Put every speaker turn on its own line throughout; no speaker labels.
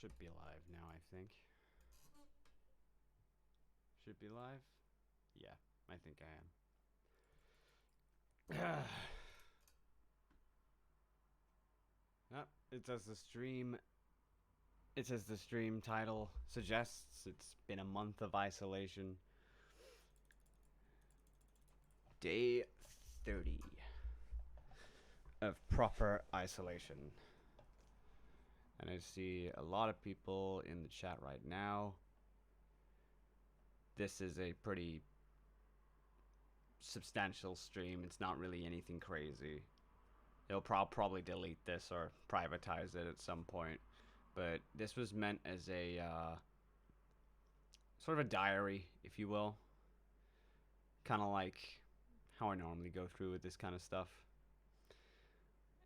Should be live now, I think. Should be live? Yeah, I think I am. It says the stream. It says the stream title suggests it's been a month of isolation. Day 30 of proper isolation. And I see a lot of people in the chat right now. This is a pretty substantial stream. It's not really anything crazy. They'll probably delete this or privatize it at some point. But this was meant as a sort of a diary, if you will. Kind of like how I normally go through with this kind of stuff.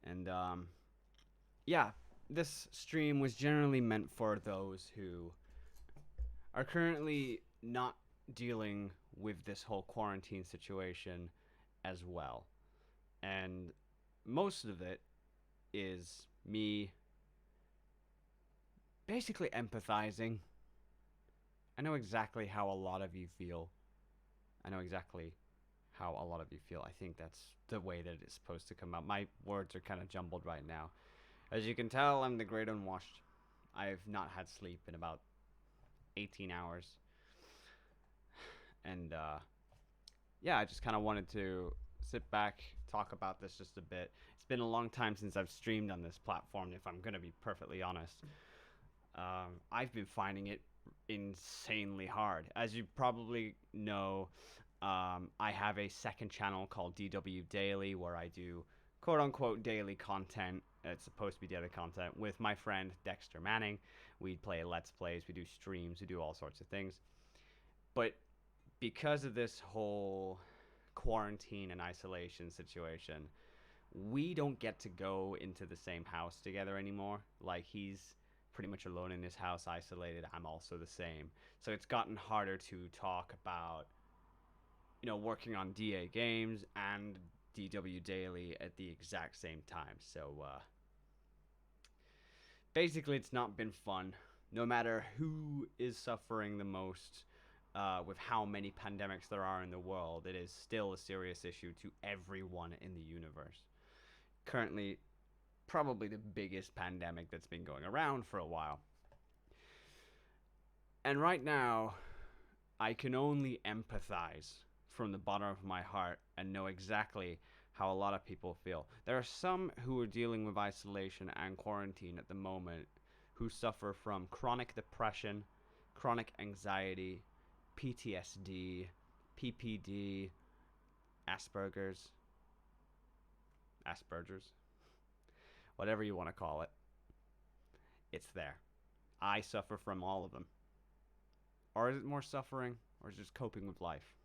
And yeah, this stream was generally meant for those who are currently not dealing with this whole quarantine situation as well. And most of it is me basically empathizing. I know exactly how a lot of you feel. I think that's the way that it's supposed to come out. My words are kind of jumbled right now. As you can tell, I'm the great unwashed. I've not had sleep in about 18 hours. And yeah, I just kind of wanted to sit back, talk about this just a bit. It's been a long time since I've streamed on this platform, if I'm going to be perfectly honest. I've been finding it insanely hard. As you probably know, I have a second channel called DW Daily where I do quote-unquote daily content. It's supposed to be daily content with my friend Dexter Manning. We play Let's Plays, we do streams, we do all sorts of things. But because of this whole quarantine and isolation situation, we don't get to go into the same house together anymore. Like, he's pretty much alone in his house, isolated. I'm also the same. So it's gotten harder to talk about, working on DA games and DW Daily at the exact same time. So basically, it's not been fun. No matter who is suffering the most with how many pandemics there are in the world, it is still a serious issue to everyone in the universe. Currently, probably the biggest pandemic that's been going around for a while. And right now, I can only empathize from the bottom of my heart and know exactly how a lot of people feel. There are some who are dealing with isolation and quarantine at the moment who suffer from chronic depression, chronic anxiety, PTSD, PPD, Asperger's, whatever you want to call it. It's there. I suffer from all of them. Or is it more suffering, or is it just coping with life?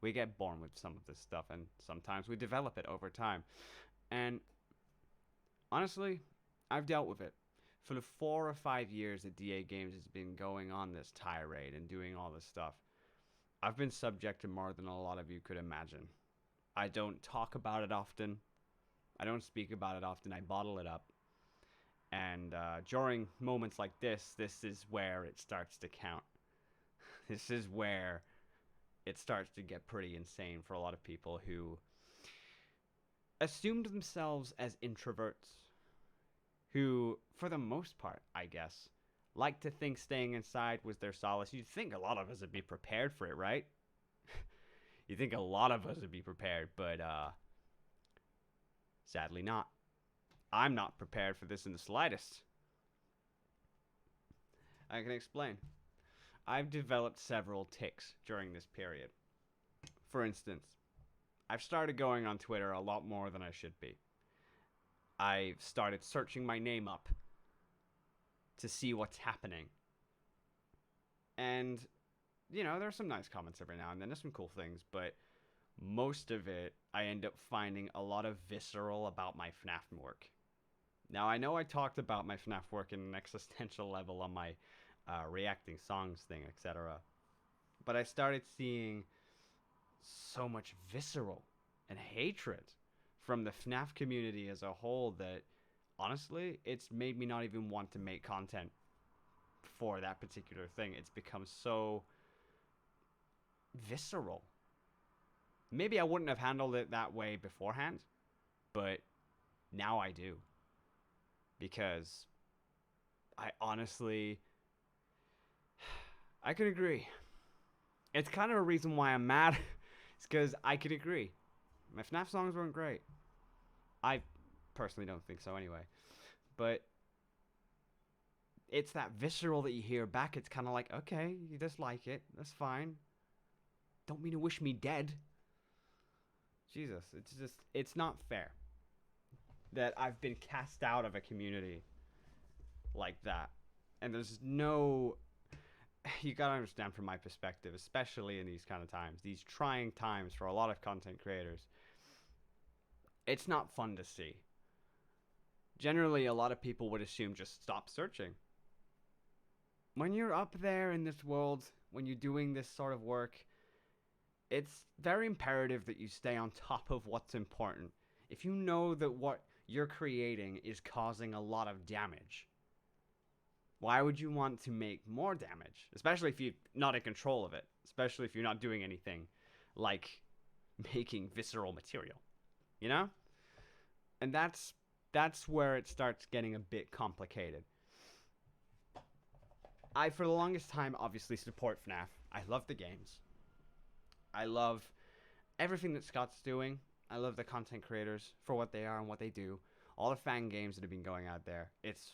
We get born with some of this stuff, and sometimes we develop it over time. And honestly, I've dealt with it. For the 4 or 5 years that DA Games has been going on this tirade and doing all this stuff, I've been subject to more than a lot of you could imagine. I don't talk about it often. I don't speak about it often. I bottle it up. And during moments like this is where it starts to count. This is where it starts to get pretty insane for a lot of people who assumed themselves as introverts, who, for the most part, I guess, like to think staying inside was their solace. You'd think a lot of us would be prepared for it, right? You think a lot of us would be prepared, but sadly not. I'm not prepared for this in the slightest. I can explain. I've developed several tics during this period. For instance, I've started going on Twitter a lot more than I should be. I've started searching my name up to see what's happening. And, there are some nice comments every now and then. There's some cool things, but most of it, I end up finding a lot of visceral about my FNAF work. Now, I know I talked about my FNAF work in an existential level on my reacting songs thing, etc. But I started seeing so much visceral and hatred from the FNAF community as a whole that honestly, it's made me not even want to make content for that particular thing. It's become so visceral. Maybe I wouldn't have handled it that way beforehand, but now I do. Because I honestly, I could agree. It's kind of a reason why I'm mad. It's because I could agree. My FNAF songs weren't great. I personally don't think so anyway. But it's that visceral that you hear back. It's kind of like, okay, you dislike it. That's fine. Don't mean to wish me dead. Jesus, it's not fair that I've been cast out of a community like that. And there's no... You gotta understand from my perspective, especially in these kind of times, these trying times for a lot of content creators, it's not fun to see. Generally, a lot of people would assume just stop searching. When you're up there in this world, when you're doing this sort of work, it's very imperative that you stay on top of what's important. If you know that what you're creating is causing a lot of damage, why would you want to make more damage? Especially if you're not in control of it. Especially if you're not doing anything like making visceral material. You know? And that's where it starts getting a bit complicated. I, for the longest time, obviously support FNAF. I love the games. I love everything that Scott's doing. I love the content creators for what they are and what they do. All the fan games that have been going out there. It's...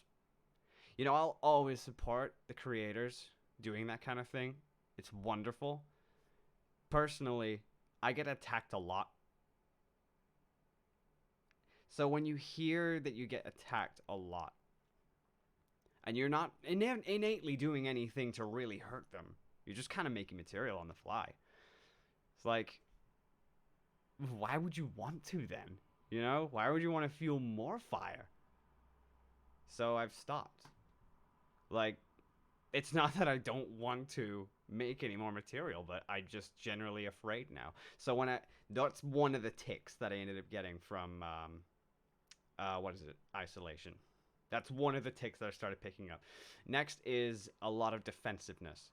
You know, I'll always support the creators doing that kind of thing. It's wonderful. Personally, I get attacked a lot. So when you hear that you get attacked a lot, and you're not innately doing anything to really hurt them, you're just kind of making material on the fly. It's like, why would you want to then? You know? Why would you want to feel more fire? So I've stopped. Like, it's not that I don't want to make any more material, but I'm just generally afraid now. So that's one of the ticks that I ended up getting from, isolation. That's one of the ticks that I started picking up. Next is a lot of defensiveness.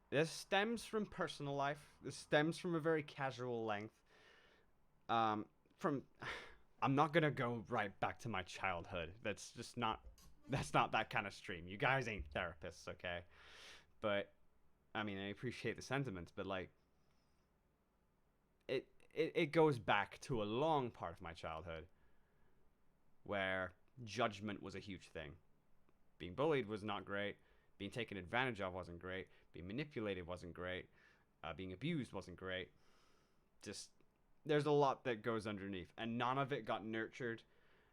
This stems from personal life. This stems from a very casual length. I'm not gonna go right back to my childhood. That's not that kind of stream. You guys ain't therapists, okay? But, I mean, I appreciate the sentiments, but, like, it goes back to a long part of my childhood where judgment was a huge thing. Being bullied was not great. Being taken advantage of wasn't great. Being manipulated wasn't great. Being abused wasn't great. Just, there's a lot that goes underneath, and none of it got nurtured.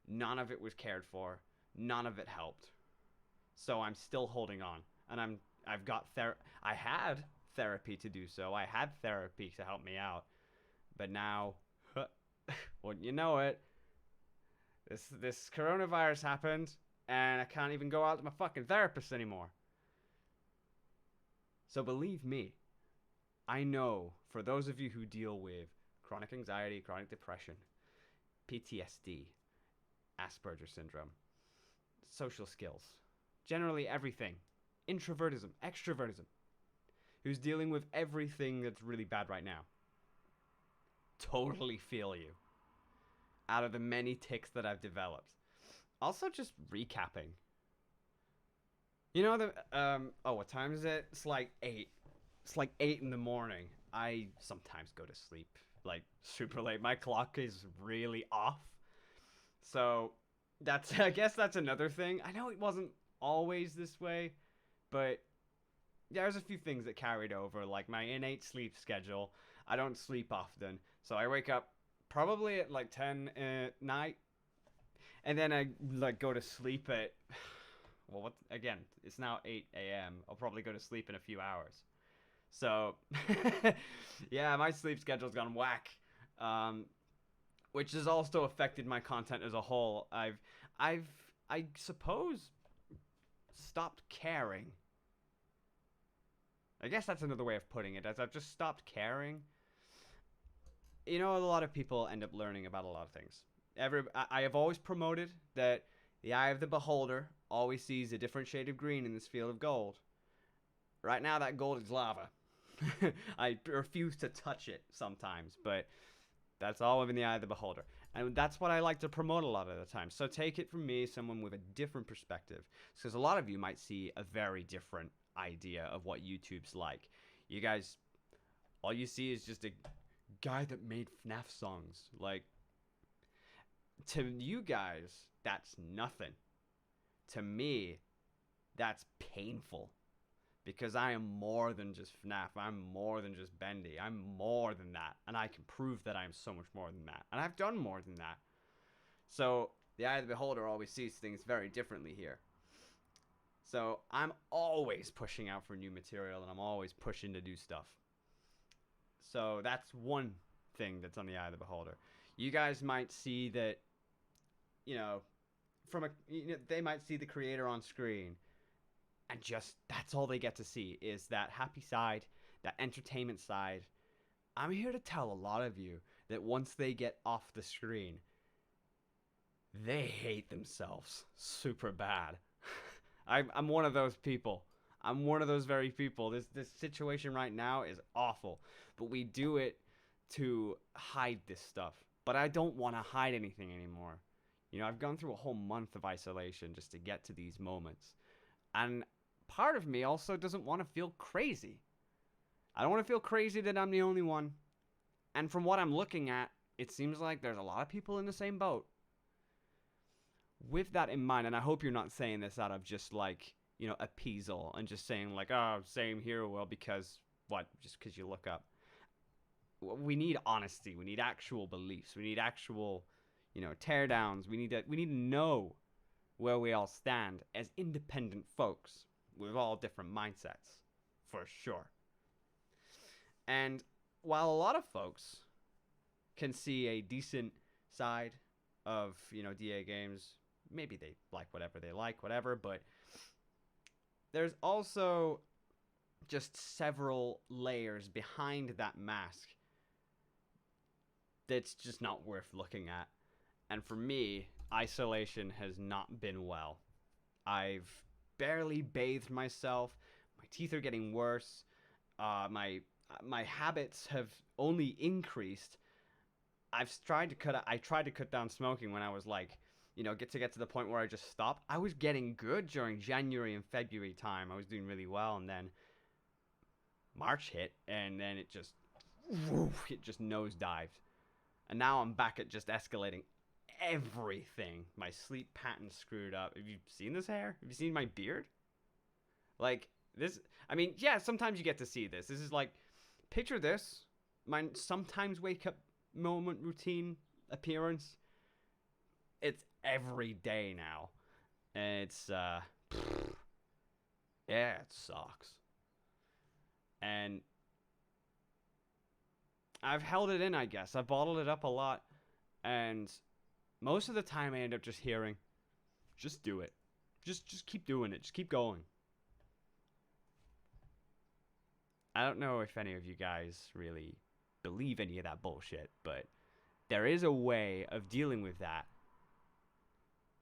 None of it was cared for. None of it helped. So I'm still holding on. And I had therapy to do so. I had therapy to help me out. But now, wouldn't you know it, this coronavirus happened, and I can't even go out to my fucking therapist anymore. So believe me, I know for those of you who deal with chronic anxiety, chronic depression, PTSD, Asperger's syndrome, social skills, generally everything, introvertism, extrovertism, who's dealing with everything that's really bad right now. Totally feel you. Out of the many tics that I've developed. Also, just recapping. You know, what time is it? It's like 8. It's like 8 in the morning. I sometimes go to sleep, like, super late. My clock is really off. So... I guess that's another thing. I know it wasn't always this way, but there's a few things that carried over, like my innate sleep schedule. I don't sleep often, so I wake up probably at like 10 at night, and then I like go to sleep at, well, again, it's now 8 a.m. I'll probably go to sleep in a few hours. So, yeah, my sleep schedule's gone whack. Which has also affected my content as a whole. I suppose, stopped caring. I guess that's another way of putting it, as I've just stopped caring. You know, a lot of people end up learning about a lot of things. I have always promoted that The eye of the beholder always sees a different shade of green in this field of gold. Right now, that gold is lava. I refuse to touch it sometimes, but that's all within the eye of the beholder. And that's what I like to promote a lot of the time. So take it from me, someone with a different perspective. Because a lot of you might see a very different idea of what YouTube's like. You guys, all you see is just a guy that made FNAF songs. Like, to you guys, that's nothing. To me, that's painful. Because I am more than just FNAF. I'm more than just Bendy. I'm more than that. And I can prove that I am so much more than that. And I've done more than that. So, the eye of the beholder always sees things very differently here. So, I'm always pushing out for new material. And I'm always pushing to do stuff. So, that's one thing that's on the eye of the beholder. You guys might see that, they might see the creator on screen. And just, that's all they get to see, is that happy side, that entertainment side. I'm here to tell a lot of you that once they get off the screen, they hate themselves super bad. I'm one of those people. I'm one of those very people. This situation right now is awful. But we do it to hide this stuff. But I don't want to hide anything anymore. I've gone through a whole month of isolation just to get to these moments. And part of me also doesn't want to feel crazy. I don't want to feel crazy that I'm the only one. And from what I'm looking at, it seems like there's a lot of people in the same boat. With that in mind, and I hope you're not saying this out of just appeasal and just saying oh, same here, well, because what? Just because you look up. We need honesty. We need actual beliefs. We need actual, teardowns. We need to know where we all stand as independent folks with all different mindsets, for sure. And while a lot of folks can see a decent side of, DA games, maybe they like whatever, but there's also just several layers behind that mask that's just not worth looking at. And for me, isolation has not been well. I've barely bathed myself. My teeth are getting worse. My habits have only increased. I tried to cut down smoking when I was get to the point where I just stopped. I was getting good during January and February time. I was doing really well, and then March hit, and then it just nosedived. And now I'm back at just escalating everything. My sleep pattern's screwed up. Have you seen this hair? Have you seen my beard? This, sometimes you get to see this. This is picture this. My sometimes wake up moment routine appearance. It's every day now. And it's, it sucks. And I've held it in, I guess. I've bottled it up a lot. And most of the time I end up just hearing, just do it. Just keep doing it. Just keep going. I don't know if any of you guys really believe any of that bullshit, but there is a way of dealing with that.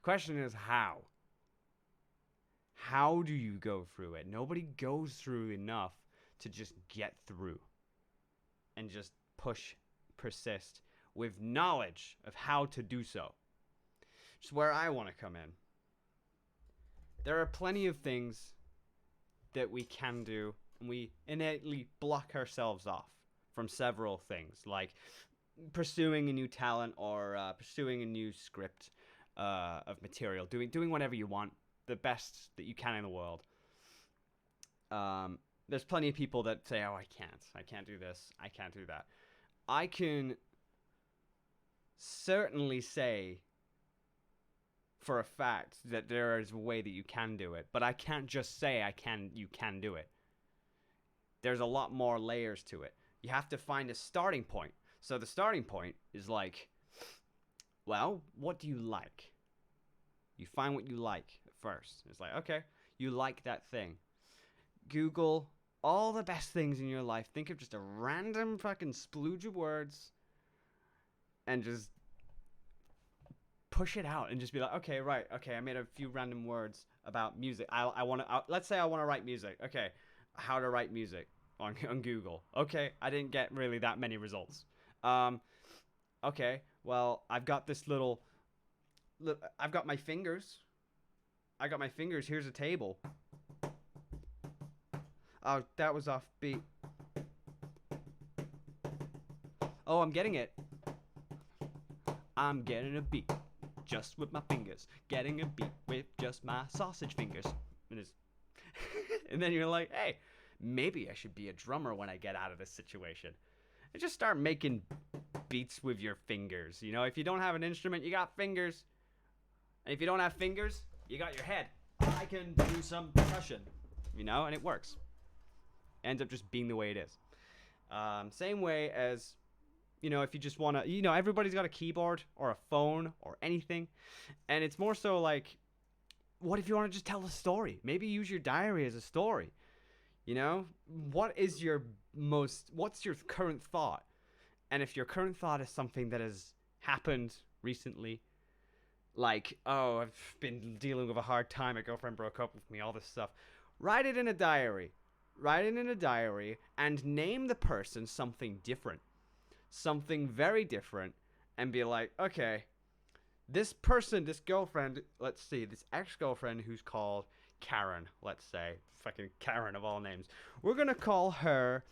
Question is how? How do you go through it? Nobody goes through enough to just get through and just persist with knowledge of how to do so. Which is where I want to come in. There are plenty of things that we can do, and we innately block ourselves off from several things, like pursuing a new talent or pursuing a new script of material, doing whatever you want, the best that you can in the world. There's plenty of people that say, oh, I can't do this, I can't do that. I can certainly say for a fact that there is a way that you can do it, but I can't just say you can do it. There's a lot more layers to it. You have to find a starting point. So the starting point is well, what do you like? You find what you like first. It's okay, you like that thing. Google all the best things in your life. Think of just a random fucking splooge of words and just push it out and just be like, okay, right, okay, I made a few random words about music. I want to, let's say I want to write music. Okay, how to write music on Google. Okay, I didn't get really that many results. Okay, well, I've got this little, I've got my fingers. I got my fingers. Here's a table. Oh, that was off beat. Oh, I'm getting it. I'm getting a beat just with my fingers. Getting a beat with just my sausage fingers. And then you're like, hey, maybe I should be a drummer when I get out of this situation. And just start making beats with your fingers. You know, if you don't have an instrument, you got fingers. And if you don't have fingers, you got your head. I can do some percussion, you know, and it works. Ends up just being the way it is. Same way as, you know, if you just want to, you know, everybody's got a keyboard or a phone or anything. And it's more so like, what if you want to just tell a story? Maybe use your diary as a story. You know, what's your current thought? And if your current thought is something that has happened recently, like, oh, I've been dealing with a hard time, my girlfriend broke up with me, all this stuff, write it in a diary. Write it in a diary and name the person something different. Something very different, and be like, okay, this person, this girlfriend, let's see, this ex-girlfriend who's called Karen, let's say, fucking Karen of all names. We're gonna call her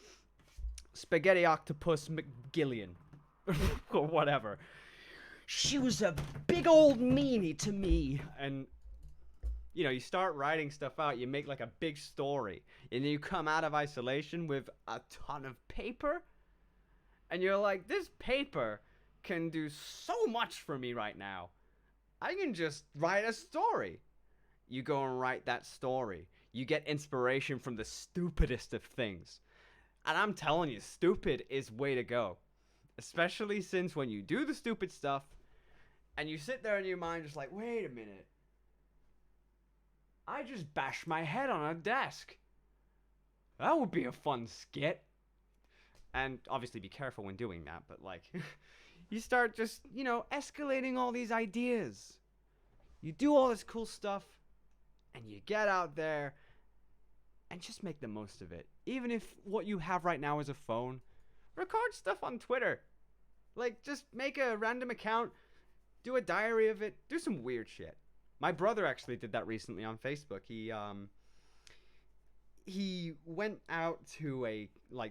Spaghetti Octopus McGillian, or whatever. She was a big old meanie to me, and you know, you start writing stuff out, you make like a big story, and then you come out of isolation with a ton of paper, and you're like, this paper can do so much for me right now. I can just write a story. You go and write that story. You get inspiration from the stupidest of things. And I'm telling you, stupid is way to go. Especially since when you do the stupid stuff, and you sit there in your mind just like, wait a minute. I just bashed my head on a desk. That would be a fun skit. And obviously be careful when doing that, but like, you start just, you know, escalating all these ideas. You do all this cool stuff, and you get out there, and just make the most of it. Even if what you have right now is a phone, record stuff on Twitter. Like, just make a random account, do a diary of it, do some weird shit. My brother actually did that recently on Facebook. He went out to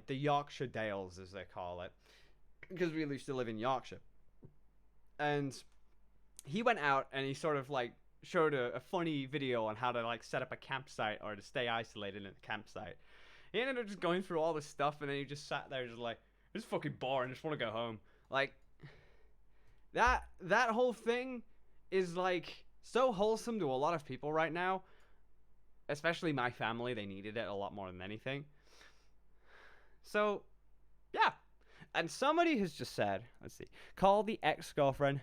the Yorkshire Dales, as they call it, because we used to live in Yorkshire. And he went out and he sort of like showed a funny video on how to like set up a campsite or to stay isolated in a campsite. He ended up just going through all this stuff, and then he just sat there just like, this is fucking boring, I just want to go home. Like, that whole thing is like so wholesome to a lot of people right now. Especially my family, they needed it a lot more than anything. So, yeah. And somebody has just said, let's see, call the ex-girlfriend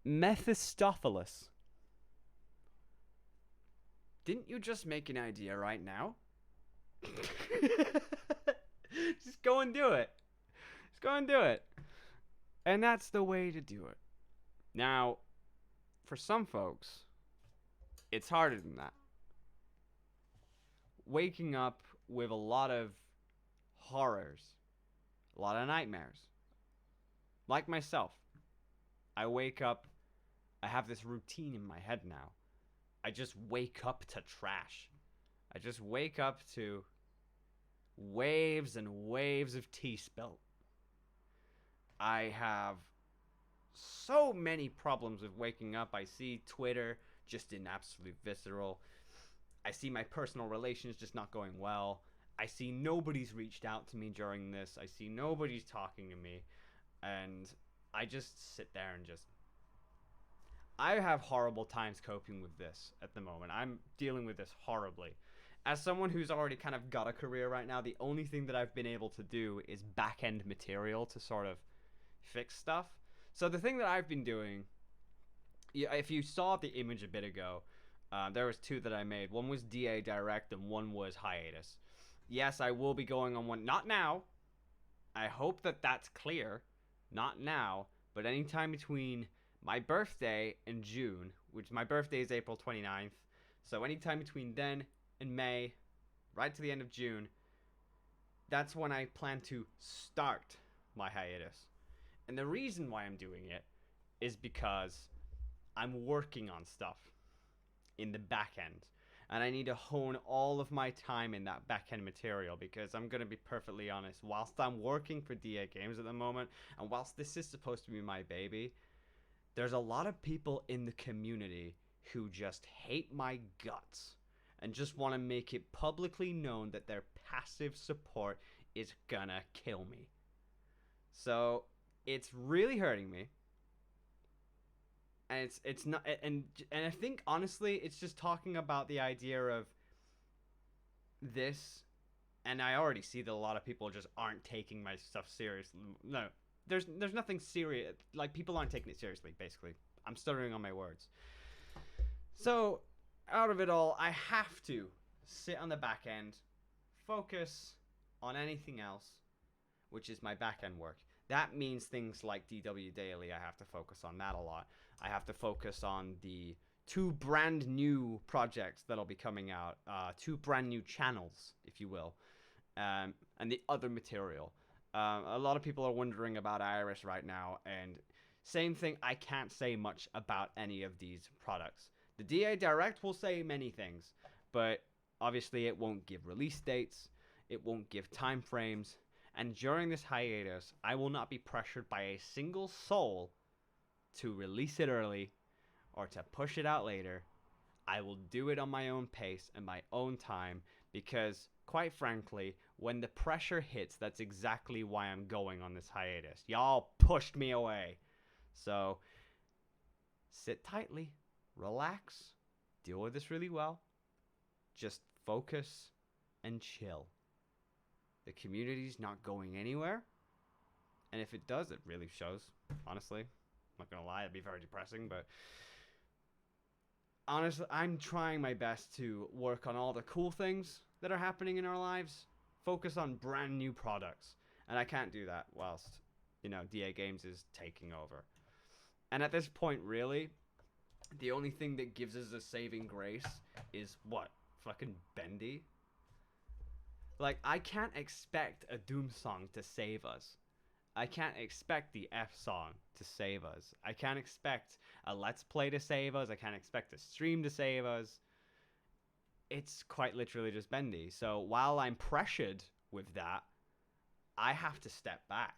Mephistopheles. Didn't you just make an idea right now? Just go and do it. Just go and do it. And that's the way to do it. Now, for some folks, it's harder than that. Waking up with a lot of horrors, a lot of nightmares. Like myself, I wake up, I have this routine in my head now. I just wake up to trash. I just wake up to waves and waves of tea spilt. I have so many problems with waking up. I see Twitter just in absolute visceral. I see my personal relations just not going well. I see nobody's reached out to me during this. I see nobody's talking to me. And I just sit there and just... I have horrible times coping with this at the moment. I'm dealing with this horribly. As someone who's already kind of got a career right now, the only thing that I've been able to do is back-end material to sort of fix stuff. So the thing that I've been doing... if you saw the image a bit ago... there was two that I made. One was DA Direct and one was Hiatus. Yes, I will be going on one. Not now. I hope that that's clear. Not now. But anytime between My birthday in June, which my birthday is April 29th, so anytime between then and May, right to the end of June, that's when I plan to start my hiatus. And the reason why I'm doing it is because I'm working on stuff in the back end. And I need to hone all of my time in that back end material because I'm going to be perfectly honest. Whilst I'm working for DA Games at the moment, and whilst this is supposed to be my baby, there's a lot of people in the community who just hate my guts and just want to make it publicly known that their passive support is gonna kill me. So it's really hurting me. And it's not, and I think honestly it's just talking about the idea of this, and I already see that a lot of people just aren't taking my stuff seriously. No, there's nothing serious. Like, people aren't taking it seriously, basically. I'm stuttering on my words. So out of it all, I have to sit on the back end, focus on anything else, which is my back end work. That means things like DW Daily. I have to focus on that a lot. I have to focus on the 2 brand new projects that'll be coming out, 2 brand new channels, if you will, and the other material. A lot of people are wondering about Iris right now, and same thing, I can't say much about any of these products. The DA Direct will say many things, but obviously it won't give release dates, it won't give time frames, and during this hiatus, I will not be pressured by a single soul to release it early or to push it out later. I will do it on my own pace and my own time because, quite frankly, when the pressure hits, that's exactly why I'm going on this hiatus. Y'all pushed me away. So, sit tightly, relax, deal with this really well, just focus and chill. The community's not going anywhere, and if it does, it really shows, honestly. I'm not gonna lie, it'd be very depressing, but honestly, I'm trying my best to work on all the cool things that are happening in our lives, focus on brand new products, and I can't do that whilst, DA Games is taking over. And at this point, really, the only thing that gives us a saving grace is what? Fucking Bendy? Like, I can't expect a Doom song to save us. I can't expect the F song to save us. I can't expect a Let's Play to save us. I can't expect a stream to save us. It's quite literally just Bendy. So while I'm pressured with that, I have to step back.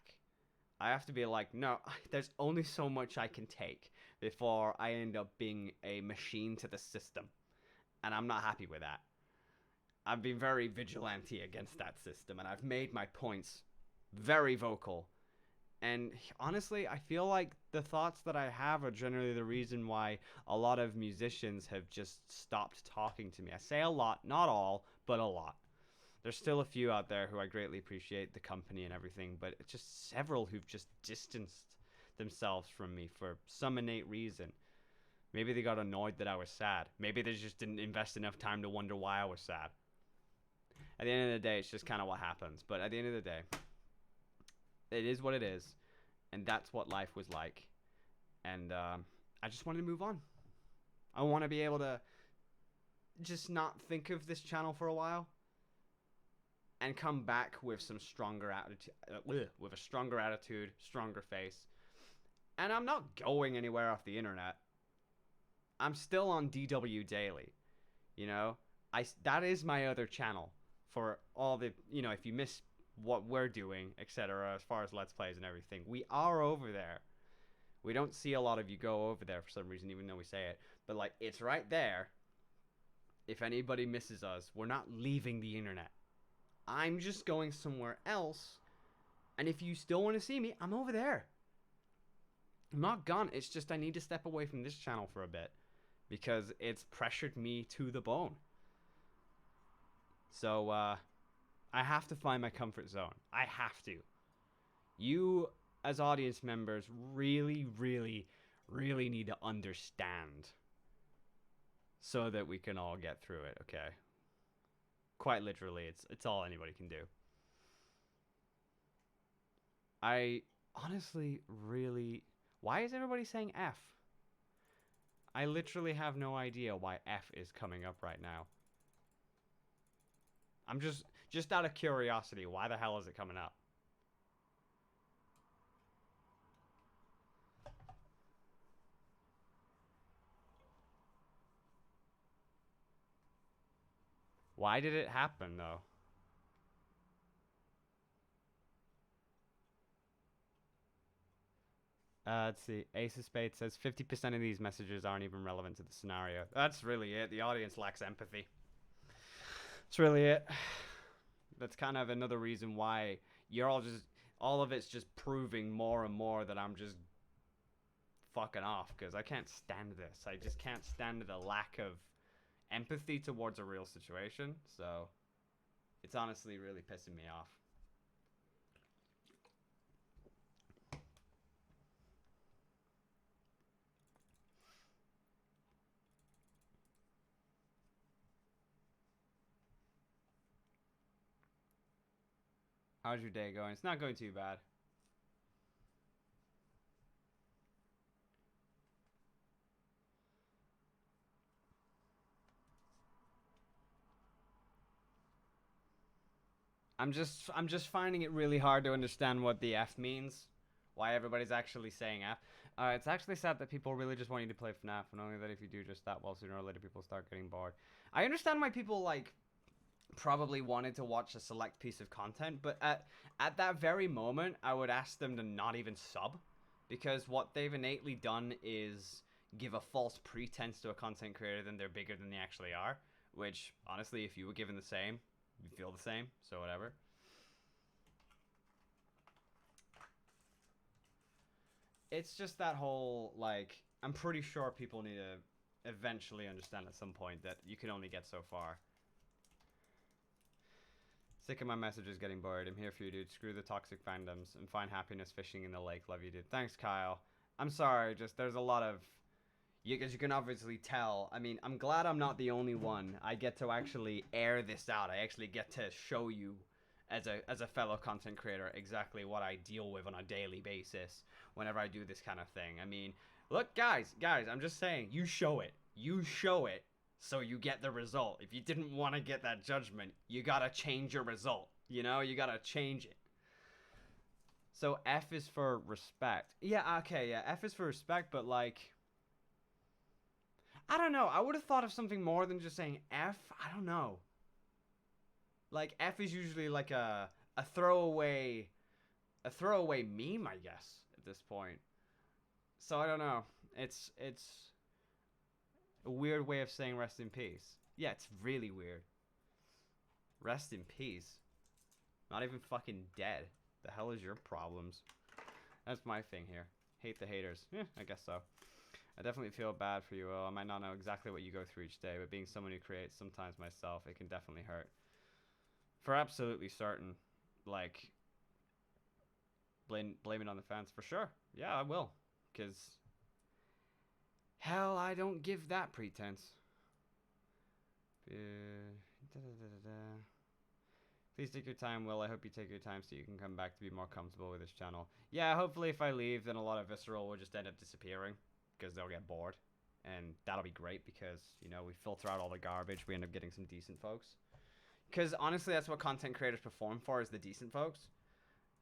I have to be like, no, there's only so much I can take before I end up being a machine to the system. And I'm not happy with that. I've been very vigilante against that system, and I've made my points very vocal. And honestly, I feel like the thoughts that I have are generally the reason why a lot of musicians have just stopped talking to me. I say a lot, not all, but a lot. There's still a few out there who I greatly appreciate the company and everything, but it's just several who've just distanced themselves from me for some innate reason. Maybe they got annoyed that I was sad. Maybe they just didn't invest enough time to wonder why I was sad. At the end of the day, it's just kind of what happens. But at the end of the day, it is what it is. And that's what life was like. And I just wanted to move on. I want to be able to just not think of this channel for a while. And come back with some stronger attitude, with a stronger attitude, stronger face. And I'm not going anywhere off the internet. I'm still on DW Daily. That is my other channel. For all the, if you miss what we're doing, etc., as far as Let's Plays and everything, we are over there. We don't see a lot of you go over there for some reason, even though we say it. But, it's right there. If anybody misses us, we're not leaving the internet. I'm just going somewhere else. And if you still want to see me, I'm over there. I'm not gone. It's just I need to step away from this channel for a bit. Because it's pressured me to the bone. So, I have to find my comfort zone. I have to. You, as audience members, really, really, really need to understand. So that we can all get through it, okay? Quite literally, it's all anybody can do. I honestly really Why is everybody saying F? I literally have no idea why F is coming up right now. I'm just out of curiosity, why the hell is it coming up? Why did it happen, though? Let's see. Ace of Spades says 50% of these messages aren't even relevant to the scenario. That's really it. The audience lacks empathy. That's really it. That's kind of another reason why you're all of it's just proving more and more that I'm just fucking off, because I can't stand this. I just can't stand the lack of empathy towards a real situation. So it's honestly really pissing me off. How's your day going? It's not going too bad. I'm just finding it really hard to understand what the F means. Why everybody's actually saying F. It's actually sad that people really just want you to play FNAF, and only that if you do just that, well, sooner or later people start getting bored. I understand why people like probably wanted to watch a select piece of content, but at that very moment, I would ask them to not even sub, because what they've innately done is give a false pretense to a content creator that they're bigger than they actually are. Which honestly, if you were given the same, you feel the same, so whatever. It's just that whole, like, I'm pretty sure people need to eventually understand at some point that you can only get so far. Sick of my messages getting bored. I'm here for you, dude. Screw the toxic fandoms and find happiness fishing in the lake. Love you, dude. Thanks, Kyle. I'm sorry, just there's a lot of... As you can obviously tell, I mean, I'm glad I'm not the only one. I get to actually air this out. I actually get to show you, as a fellow content creator, exactly what I deal with on a daily basis whenever I do this kind of thing. I mean, look, guys, I'm just saying, you show it. You show it, so you get the result. If you didn't want to get that judgment, you gotta change your result. You know, you gotta change it. So F is for respect. Yeah, okay, yeah, F is for respect, but like... I don't know. I would have thought of something more than just saying F. I don't know. Like, F is usually like a throwaway meme, I guess, at this point. So I don't know. It's a weird way of saying rest in peace. Yeah, it's really weird. Rest in peace. Not even fucking dead. The hell is your problems? That's my thing here. Hate the haters. Yeah, I guess so. I definitely feel bad for you, Will. I might not know exactly what you go through each day, but being someone who creates sometimes myself, it can definitely hurt. For absolutely certain. Like, blame it on the fans for sure. Yeah, I will. Because, hell, I don't give that pretense. Please take your time, Will. I hope you take your time so you can come back to be more comfortable with this channel. Yeah, hopefully if I leave, then a lot of Visceral will just end up disappearing. Because they'll get bored, and that'll be great because, you know, we filter out all the garbage, we end up getting some decent folks, because honestly that's what content creators perform for, is the decent folks.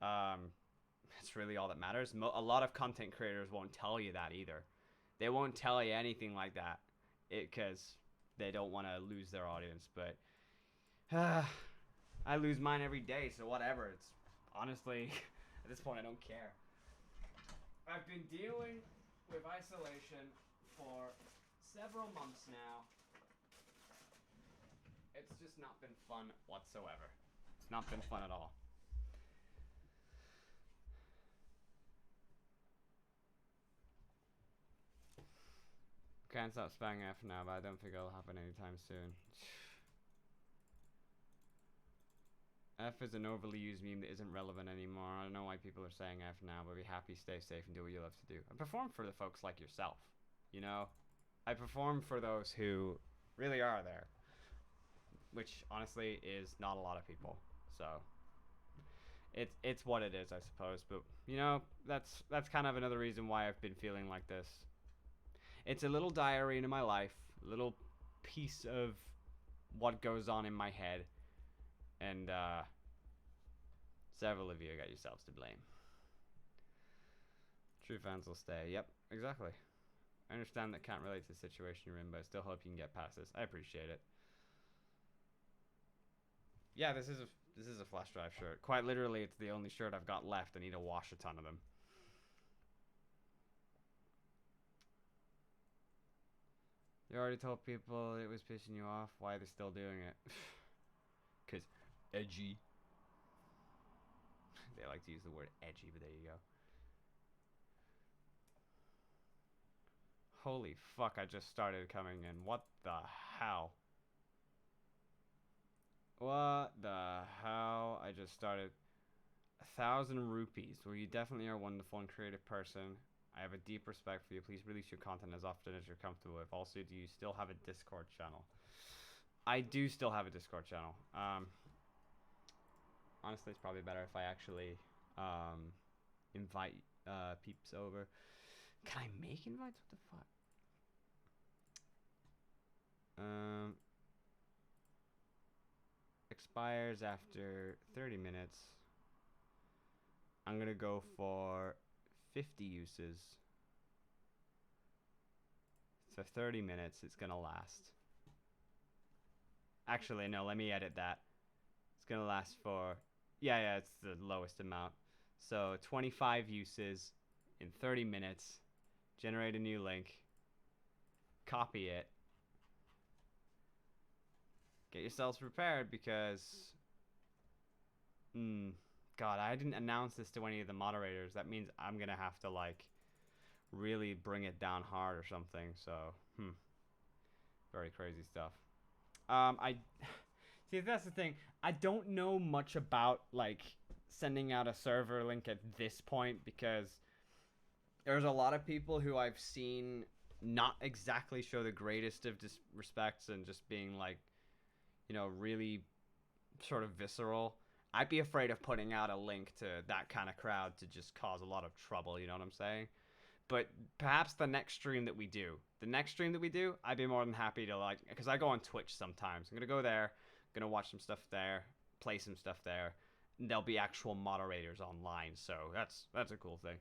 That's really all that matters. A lot of content creators won't tell you that either. They won't tell you anything like that because they don't want to lose their audience, but I lose mine every day, so whatever. It's honestly at this point I don't care. I've been dealing with isolation for several months now. It's just not been fun whatsoever. It's not been fun at all. Can't stop spamming F now, but I don't think it'll happen anytime soon. F is an overly used meme that isn't relevant anymore. I don't know why people are saying F now, but be happy, stay safe, and do what you love to do. I perform for the folks like yourself, you know? I perform for those who really are there, which honestly is not a lot of people. So It's what it is, I suppose. But you know, that's kind of another reason why I've been feeling like this. It's a little diary in my life, a little piece of what goes on in my head, and several of you got yourselves to blame. True fans will stay. Yep, exactly. I understand that can't relate to the situation you're in, but I still hope you can get past this. I appreciate it. Yeah, this is a flash drive shirt. Quite literally, it's the only shirt I've got left. I need to wash a ton of them. You already told people it was pissing you off. Why are they still doing it? Because edgy. They like to use the word edgy, but there you go. Holy fuck, I just started coming in. What the hell? What the hell? I just started. 1,000 rupees. Well, you definitely are a wonderful and creative person. I have a deep respect for you. Please release your content as often as you're comfortable with. Also, do you still have a Discord channel? I do still have a Discord channel. Honestly, it's probably better if I actually invite peeps over. Can I make invites? What the fuck? Expires after 30 minutes. I'm gonna go for 50 uses. So 30 minutes it's gonna last. Actually, no, let me edit that. It's gonna last for, yeah, it's the lowest amount. So 25 uses in 30 minutes. Generate a new link. Copy it. Get yourselves prepared because, God, I didn't announce this to any of the moderators. That means I'm gonna have to like really bring it down hard or something. So, very crazy stuff. I see, that's the thing. I don't know much about like sending out a server link at this point because there's a lot of people who I've seen not exactly show the greatest of disrespects and just being like, you know, really sort of visceral. I'd be afraid of putting out a link to that kind of crowd to just cause a lot of trouble, you know what I'm saying? But perhaps the next stream that we do, I'd be more than happy to like, because I go on Twitch sometimes. I'm going to go there, going to watch some stuff there, play some stuff there. And there'll be actual moderators online, so that's a cool thing.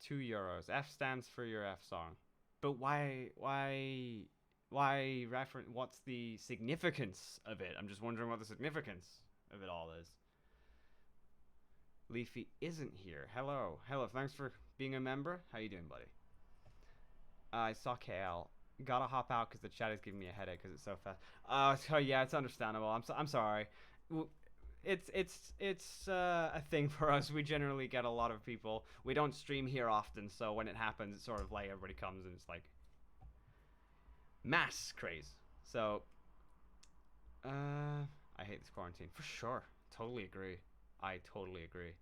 €2. F stands for your F song. But why reference? What's the significance of it? I'm just wondering what the significance of it all is. Leafy isn't here. Hello. Thanks for being a member. How you doing, buddy? I saw KL. Gotta hop out because the chat is giving me a headache because it's so fast. So yeah, it's understandable. I'm sorry. It's a thing for us. We generally get a lot of people. We don't stream here often, so when it happens, it's sort of like everybody comes and it's like mass craze. So, I hate this quarantine for sure. Totally agree. I totally agree.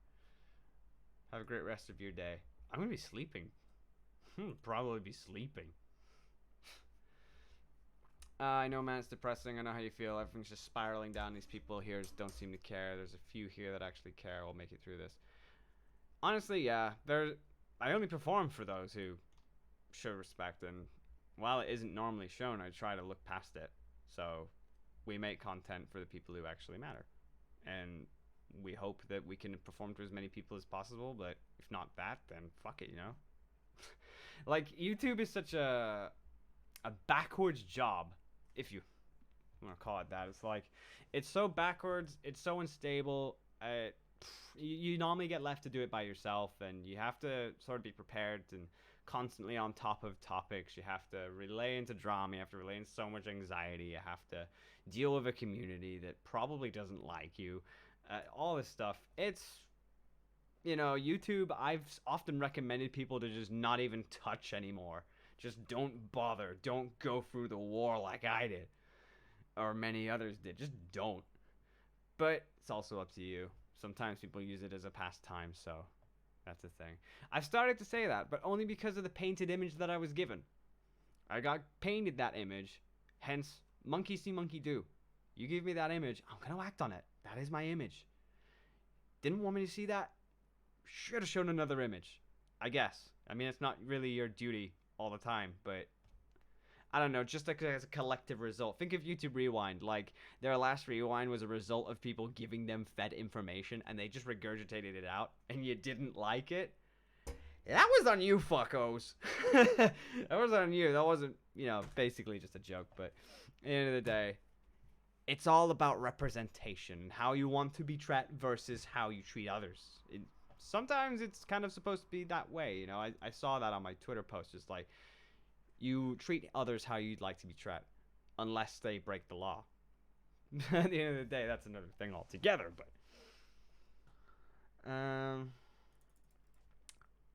Have a great rest of your day. I'm gonna be sleeping. Probably be sleeping. I know, man, it's depressing. I know how you feel. Everything's just spiraling down. These people here just don't seem to care. There's a few here that actually care. We'll make it through this. Honestly, yeah. I only perform for those who show respect, and while it isn't normally shown, I try to look past it. So we make content for the people who actually matter. And we hope that we can perform to as many people as possible, but if not that, then fuck it, you know? Like, YouTube is such a backwards job, if you want to call it that. It's like, it's so backwards, it's so unstable. You normally get left to do it by yourself, and you have to sort of be prepared and constantly on top of topics. You have to relay into drama. You have to relay into so much anxiety. You have to deal with a community that probably doesn't like you. All this stuff. It's, you know, YouTube, I've often recommended people to just not even touch anymore. Just don't bother. Don't go through the war like I did. Or many others did. Just don't. But it's also up to you. Sometimes people use it as a pastime, so that's the thing. I've started to say that, but only because of the painted image that I was given. I got painted that image, hence, monkey see, monkey do. You give me that image, I'm going to act on it. That is my image. Didn't want me to see that? Should have shown another image, I guess. I mean, it's not really your duty all the time, but I don't know, just like as a collective result. Think of YouTube Rewind. Like, their last Rewind was a result of people giving them fed information, and they just regurgitated it out, and you didn't like it. That was on you, fuckos. That was on you. That wasn't, basically just a joke, but at the end of the day, it's all about representation and how you want to be treated versus how you treat others. Sometimes it's kind of supposed to be that way, I saw that on my Twitter post, just like, you treat others how you'd like to be treated, unless they break the law. At the end of the day, that's another thing altogether, but...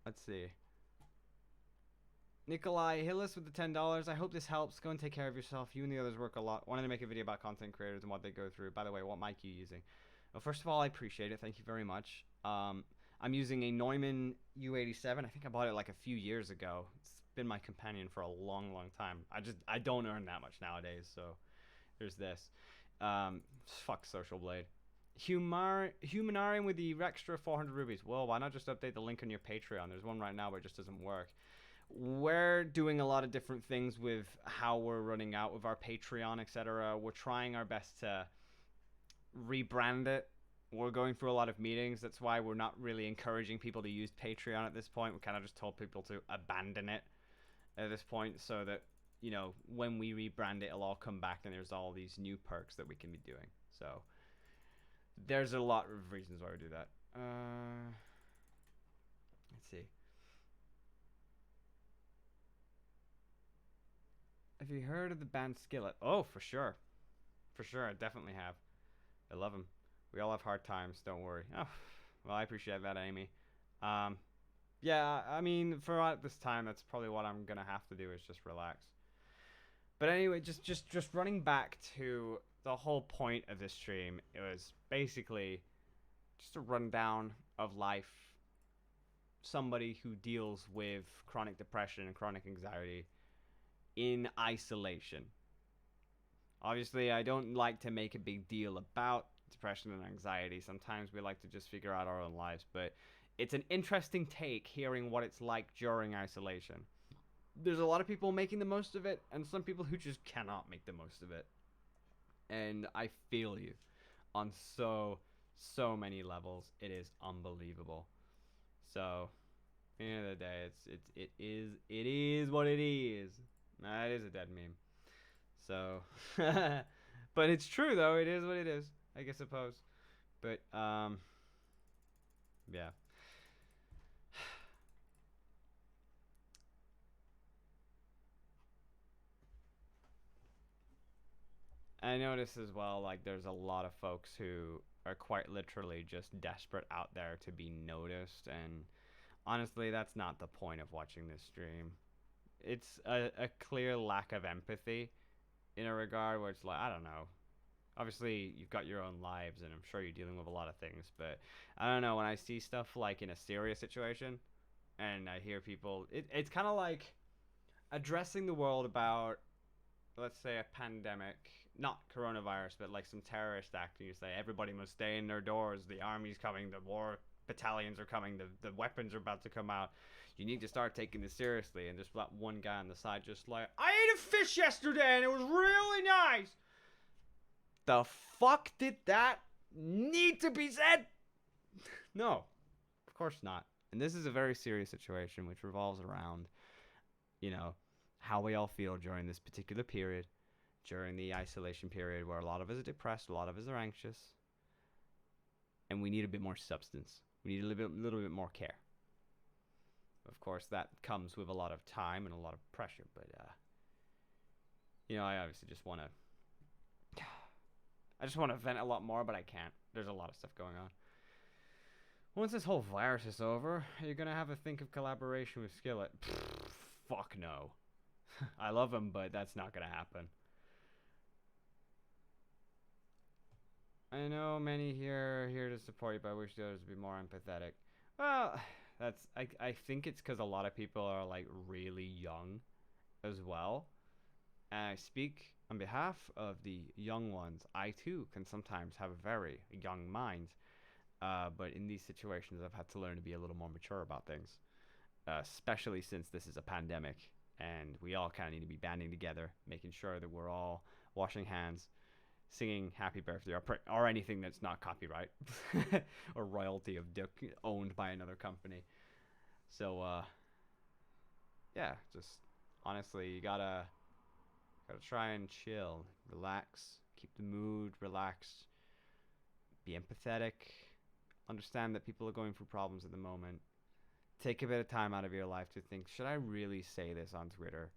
Let's see. Nikolai Hillis with the $10. I hope this helps. Go and take care of yourself. You and the others work a lot. Wanted to make a video about content creators and what they go through. By the way, what mic are you using? Well, first of all, I appreciate it. Thank you very much. I'm using a Neumann U87. I think I bought it like a few years ago. It's been my companion for a long, long time. I don't earn that much nowadays, so there's this. Fuck Social Blade. Humanarium with the extra 400 rubies. Well, why not just update the link on your Patreon? There's one right now where it just doesn't work. We're doing a lot of different things with how we're running out with our Patreon, etc. We're trying our best to rebrand it. We're going through a lot of meetings. That's why we're not really encouraging people to use Patreon at this point. We kind of just told people to abandon it at this point so that, when we rebrand it, it'll all come back and there's all these new perks that we can be doing. So there's a lot of reasons why we do that. Let's see. Have you heard of the band Skillet? Oh, for sure. For sure, I definitely have. I love them. We all have hard times, don't worry. Oh, well, I appreciate that, Amy. Yeah, I mean, for at this time, that's probably what I'm going to have to do is just relax. But anyway, just running back to the whole point of this stream, it was basically just a rundown of life. Somebody who deals with chronic depression and chronic anxiety in isolation. Obviously, I don't like to make a big deal about depression and anxiety. Sometimes we like to just figure out our own lives, but it's an interesting take hearing what it's like during isolation. There's a lot of people making the most of it, and some people who just cannot make the most of it. And I feel you on so many levels. It is unbelievable. So, at the end of the day, it is what it is. Nah, it is a dead meme. So, but it's true though. It is what it is, I suppose. But yeah. I notice as well, like, there's a lot of folks who are quite literally just desperate out there to be noticed, and honestly, that's not the point of watching this stream. It's a clear lack of empathy in a regard where it's like, I don't know. Obviously, you've got your own lives, and I'm sure you're dealing with a lot of things, but I don't know, when I see stuff like in a serious situation, and I hear people, it's kind of like addressing the world about, let's say, a pandemic, not coronavirus, but like some terrorist act, and you say, everybody must stay in their doors, the army's coming, the war battalions are coming, the weapons are about to come out. You need to start taking this seriously. And just that one guy on the side just like, I ate a fish yesterday and it was really nice. The fuck did that need to be said? No, of course not. And this is a very serious situation which revolves around, how we all feel during this particular period, during the isolation period where a lot of us are depressed, a lot of us are anxious, and we need a bit more substance. We need a little bit more care. Of course, that comes with a lot of time and a lot of pressure, but, I obviously just want to vent a lot more, but I can't. There's a lot of stuff going on. Once this whole virus is over, are you going to have a think of collaboration with Skillet? Fuck no. I love him, but that's not going to happen. I know many here are here to support you, but I wish the others would be more empathetic. Well, I think it's because a lot of people are like really young as well. And I speak on behalf of the young ones. I too can sometimes have a very young mind. But in these situations, I've had to learn to be a little more mature about things, especially since this is a pandemic and we all kind of need to be banding together, making sure that we're all washing hands, singing happy birthday, or anything that's not copyright or royalty of owned by another company. So yeah, just honestly, you gotta try and chill, relax, keep the mood relaxed, be empathetic, understand that people are going through problems at the moment. Take a bit of time out of your life to think, should I really say this on Twitter?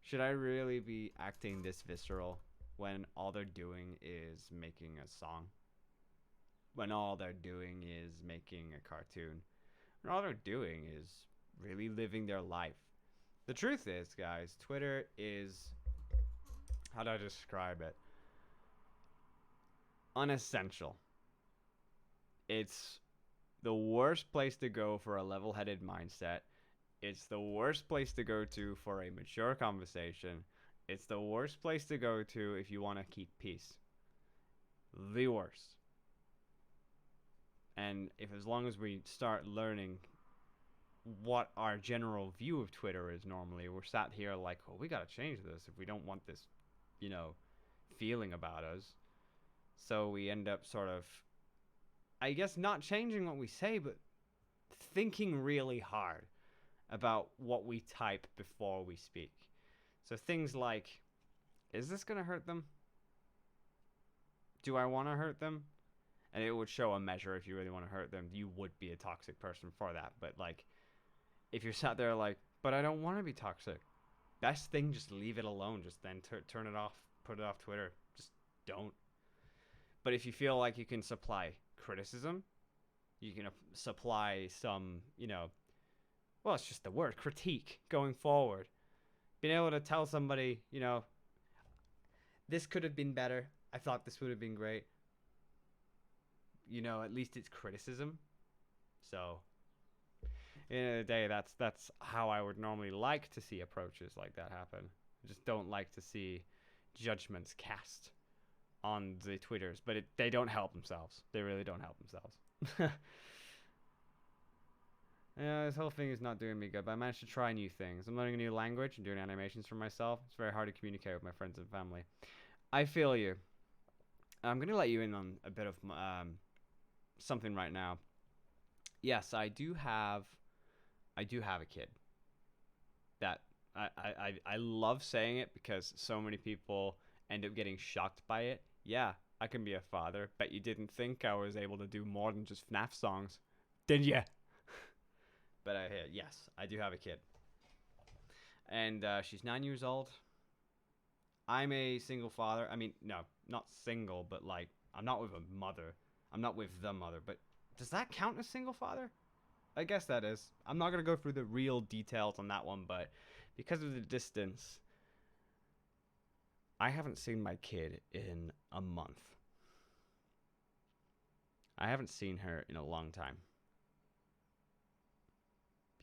Should I really be acting this visceral when all they're doing is making a song? When all they're doing is making a cartoon? When all they're doing is really living their life? The truth is, guys, Twitter is, how do I describe it? Unessential. It's the worst place to go for a level-headed mindset. It's the worst place to go to for a mature conversation. It's the worst place to go to if you want to keep peace. The worst. And if as long as we start learning what our general view of Twitter is normally, we're sat here like, well, we got to change this if we don't want this, feeling about us. So we end up sort of, I guess, not changing what we say, but thinking really hard about what we type before we speak. So things like, is this going to hurt them? Do I want to hurt them? And it would show a measure if you really want to hurt them. You would be a toxic person for that. But like, if you're sat there like, but I don't want to be toxic. Best thing, just leave it alone. Just then turn it off. Put it off Twitter. Just don't. But if you feel like you can supply criticism, you can supply some, well, it's just the word, critique going forward. Being able to tell somebody, this could have been better. I thought this would have been great. At least it's criticism. So, in the end of the day, that's how I would normally like to see approaches like that happen. I just don't like to see judgments cast on the Twitters, but they don't help themselves. They really don't help themselves. This whole thing is not doing me good, but I managed to try new things. I'm learning a new language and doing animations for myself. It's very hard to communicate with my friends and family. I feel you. I'm going to let you in on a bit of something right now. Yes, I do have a kid. That I love saying it because so many people end up getting shocked by it. Yeah, I can be a father. Bet you didn't think I was able to do more than just FNAF songs, did ya? But yes, I do have a kid. And she's 9 years old. I'm a single father. I mean, no, not single, but like, I'm not with a mother. I'm not with the mother. But does that count as single father? I guess that is. I'm not going to go through the real details on that one, but because of the distance, I haven't seen my kid in a month. I haven't seen her in a long time.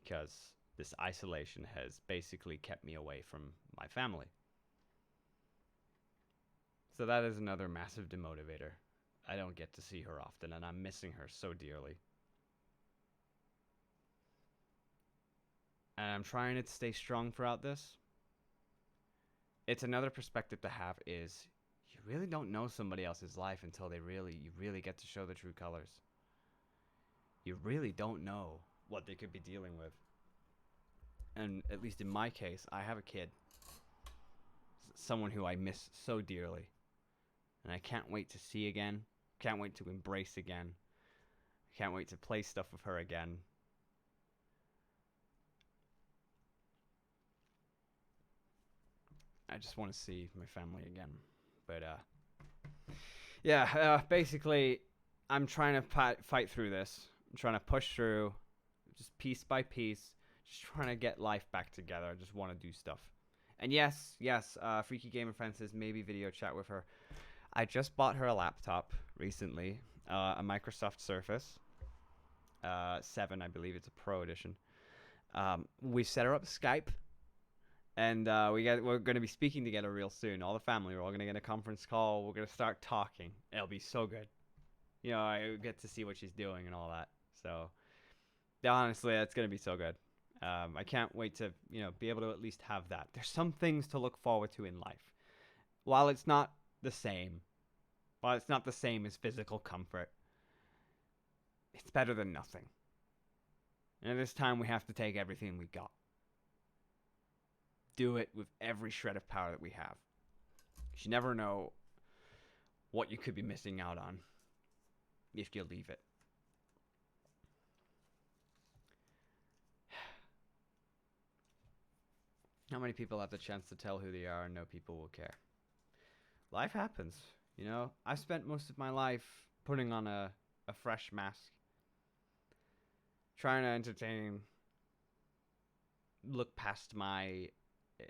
Because this isolation has basically kept me away from my family. So that is another massive demotivator. I don't get to see her often, and I'm missing her so dearly. And I'm trying to stay strong throughout this. It's another perspective to have is you really don't know somebody else's life until you really get to show the true colors. You really don't know what they could be dealing with. And at least in my case, I have a kid. Someone who I miss so dearly. And I can't wait to see again. Can't wait to embrace again. Can't wait to play stuff with her again. I just want to see my family again. But, basically, I'm trying to fight through this. I'm trying to push through, just piece by piece. Just trying to get life back together. I just want to do stuff. And yes, Freaky Gamer Friend says maybe video chat with her. I just bought her a laptop recently, a Microsoft Surface 7, I believe it's a Pro edition. We set her up Skype, and we're going to be speaking together real soon. All the family, we're all going to get a conference call. We're going to start talking. It'll be so good. I get to see what she's doing and all that. So, yeah, honestly, that's gonna be so good. I can't wait to, be able to at least have that. There's some things to look forward to in life. While it's not the same, while it's not the same as physical comfort, it's better than nothing. And this time we have to take everything we got. Do it with every shred of power that we have. You never know what you could be missing out on if you leave it. How many people have the chance to tell who they are and no people will care? Life happens, I've spent most of my life putting on a fresh mask. Trying to entertain, look past my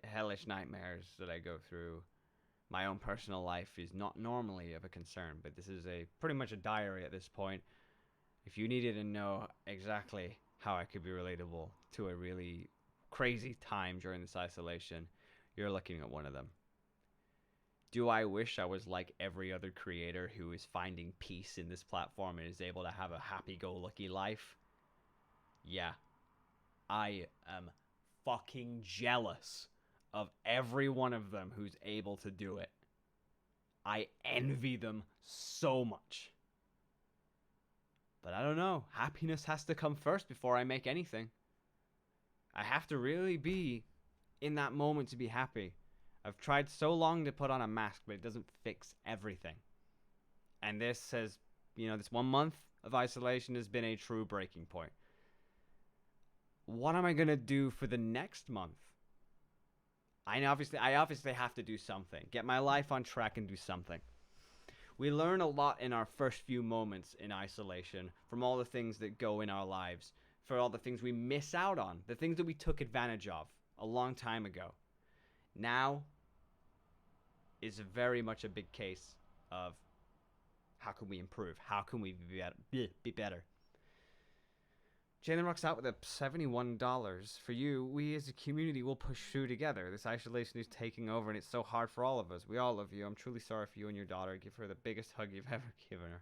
hellish nightmares that I go through. My own personal life is not normally of a concern, but this is pretty much a diary at this point. If you needed to know exactly how I could be relatable to a really crazy time during this isolation, you're looking at one of them. Do I wish I was like every other creator who is finding peace in this platform and is able to have a happy-go-lucky life? Yeah. I am fucking jealous of every one of them who's able to do it. I envy them so much. But I don't know. Happiness has to come first before I make anything. I have to really be in that moment to be happy. I've tried so long to put on a mask, but it doesn't fix everything. And this has, this 1 month of isolation has been a true breaking point. What am I going to do for the next month? I obviously have to do something. Get my life on track and do something. We learn a lot in our first few moments in isolation from all the things that go in our lives, for all the things we miss out on, the things that we took advantage of a long time ago. Now is very much a big case of how can we improve? How can we be better? Jalen rocks out with a $71. For you, we as a community will push through together. This isolation is taking over, and it's so hard for all of us. We all love you. I'm truly sorry for you and your daughter. Give her the biggest hug you've ever given her.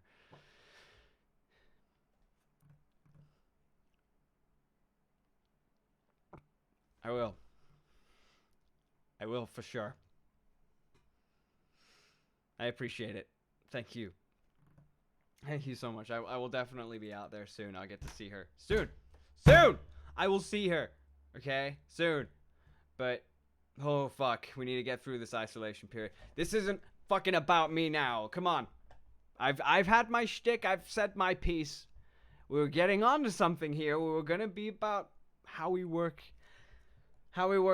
I will. I will for sure. I appreciate it. Thank you. Thank you so much. I will definitely be out there soon. I'll get to see her. Soon! I will see her. Okay? Soon. But, oh fuck. We need to get through this isolation period. This isn't fucking about me now. Come on. I've had my shtick. I've said my piece. We were getting onto something here. We were gonna be about how we work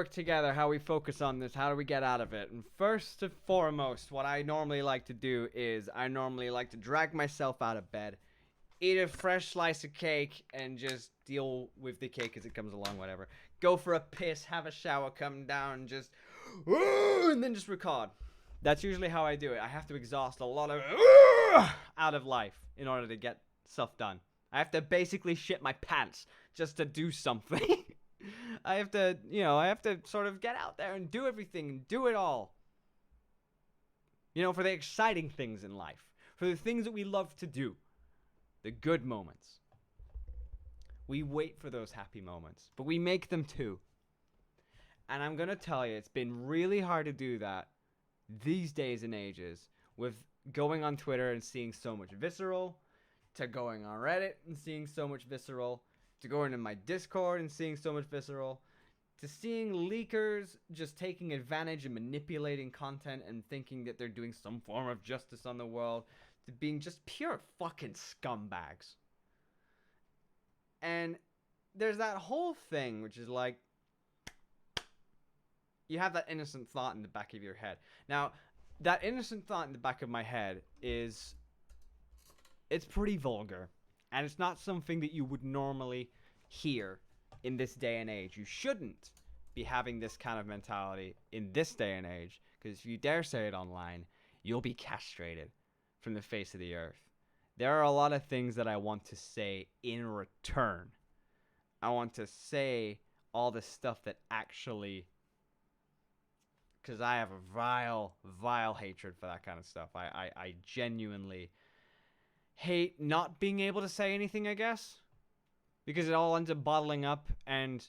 together, how we focus on this, how do we get out of it. And first and foremost, what I normally like to do is I normally like to drag myself out of bed, eat a fresh slice of cake, and just deal with the cake as it comes along, whatever. Go for a piss, have a shower, come down, just, and then just record. That's usually how I do it. I have to exhaust a lot of out of life in order to get stuff done. I have to basically shit my pants just to do something. I have to sort of get out there and do everything and do it all. For the exciting things in life. For the things that we love to do. The good moments. We wait for those happy moments, but we make them too. And I'm going to tell you, it's been really hard to do that these days and ages with going on Twitter and seeing so much visceral, to going on Reddit and seeing so much visceral, to going into my Discord and seeing so much visceral, to seeing leakers just taking advantage and manipulating content and thinking that they're doing some form of justice on the world, to being just pure fucking scumbags. And there's that whole thing which is like, you have that innocent thought in the back of your head. Now, that innocent thought in the back of my head it's pretty vulgar. And it's not something that you would normally hear in this day and age. You shouldn't be having this kind of mentality in this day and age, because if you dare say it online, you'll be castrated from the face of the earth. There are a lot of things that I want to say in return. I want to say all the stuff that actually, because I have a vile hatred for that kind of stuff. I genuinely hate not being able to say anything, I guess, because it all ends up bottling up, and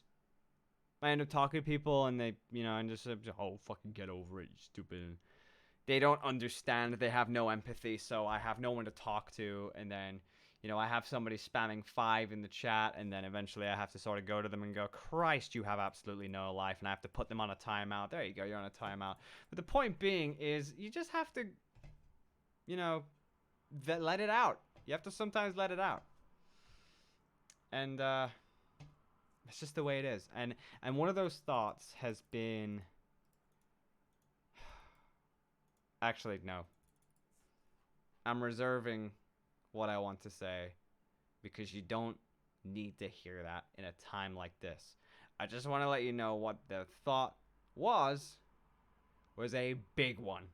I end up talking to people, and they, and just oh, fucking get over it, you stupid. They don't understand. They have no empathy, so I have no one to talk to, and then, I have somebody spamming 5 in the chat, and then eventually I have to sort of go to them and go, Christ, you have absolutely no life, and I have to put them on a timeout. There you go, you're on a timeout. But the point being is, you just have to, let it out. You have to sometimes let it out. And, it's just the way it is. And one of those thoughts has been... Actually, no. I'm reserving what I want to say because you don't need to hear that in a time like this. I just want to let you know what the thought was a big one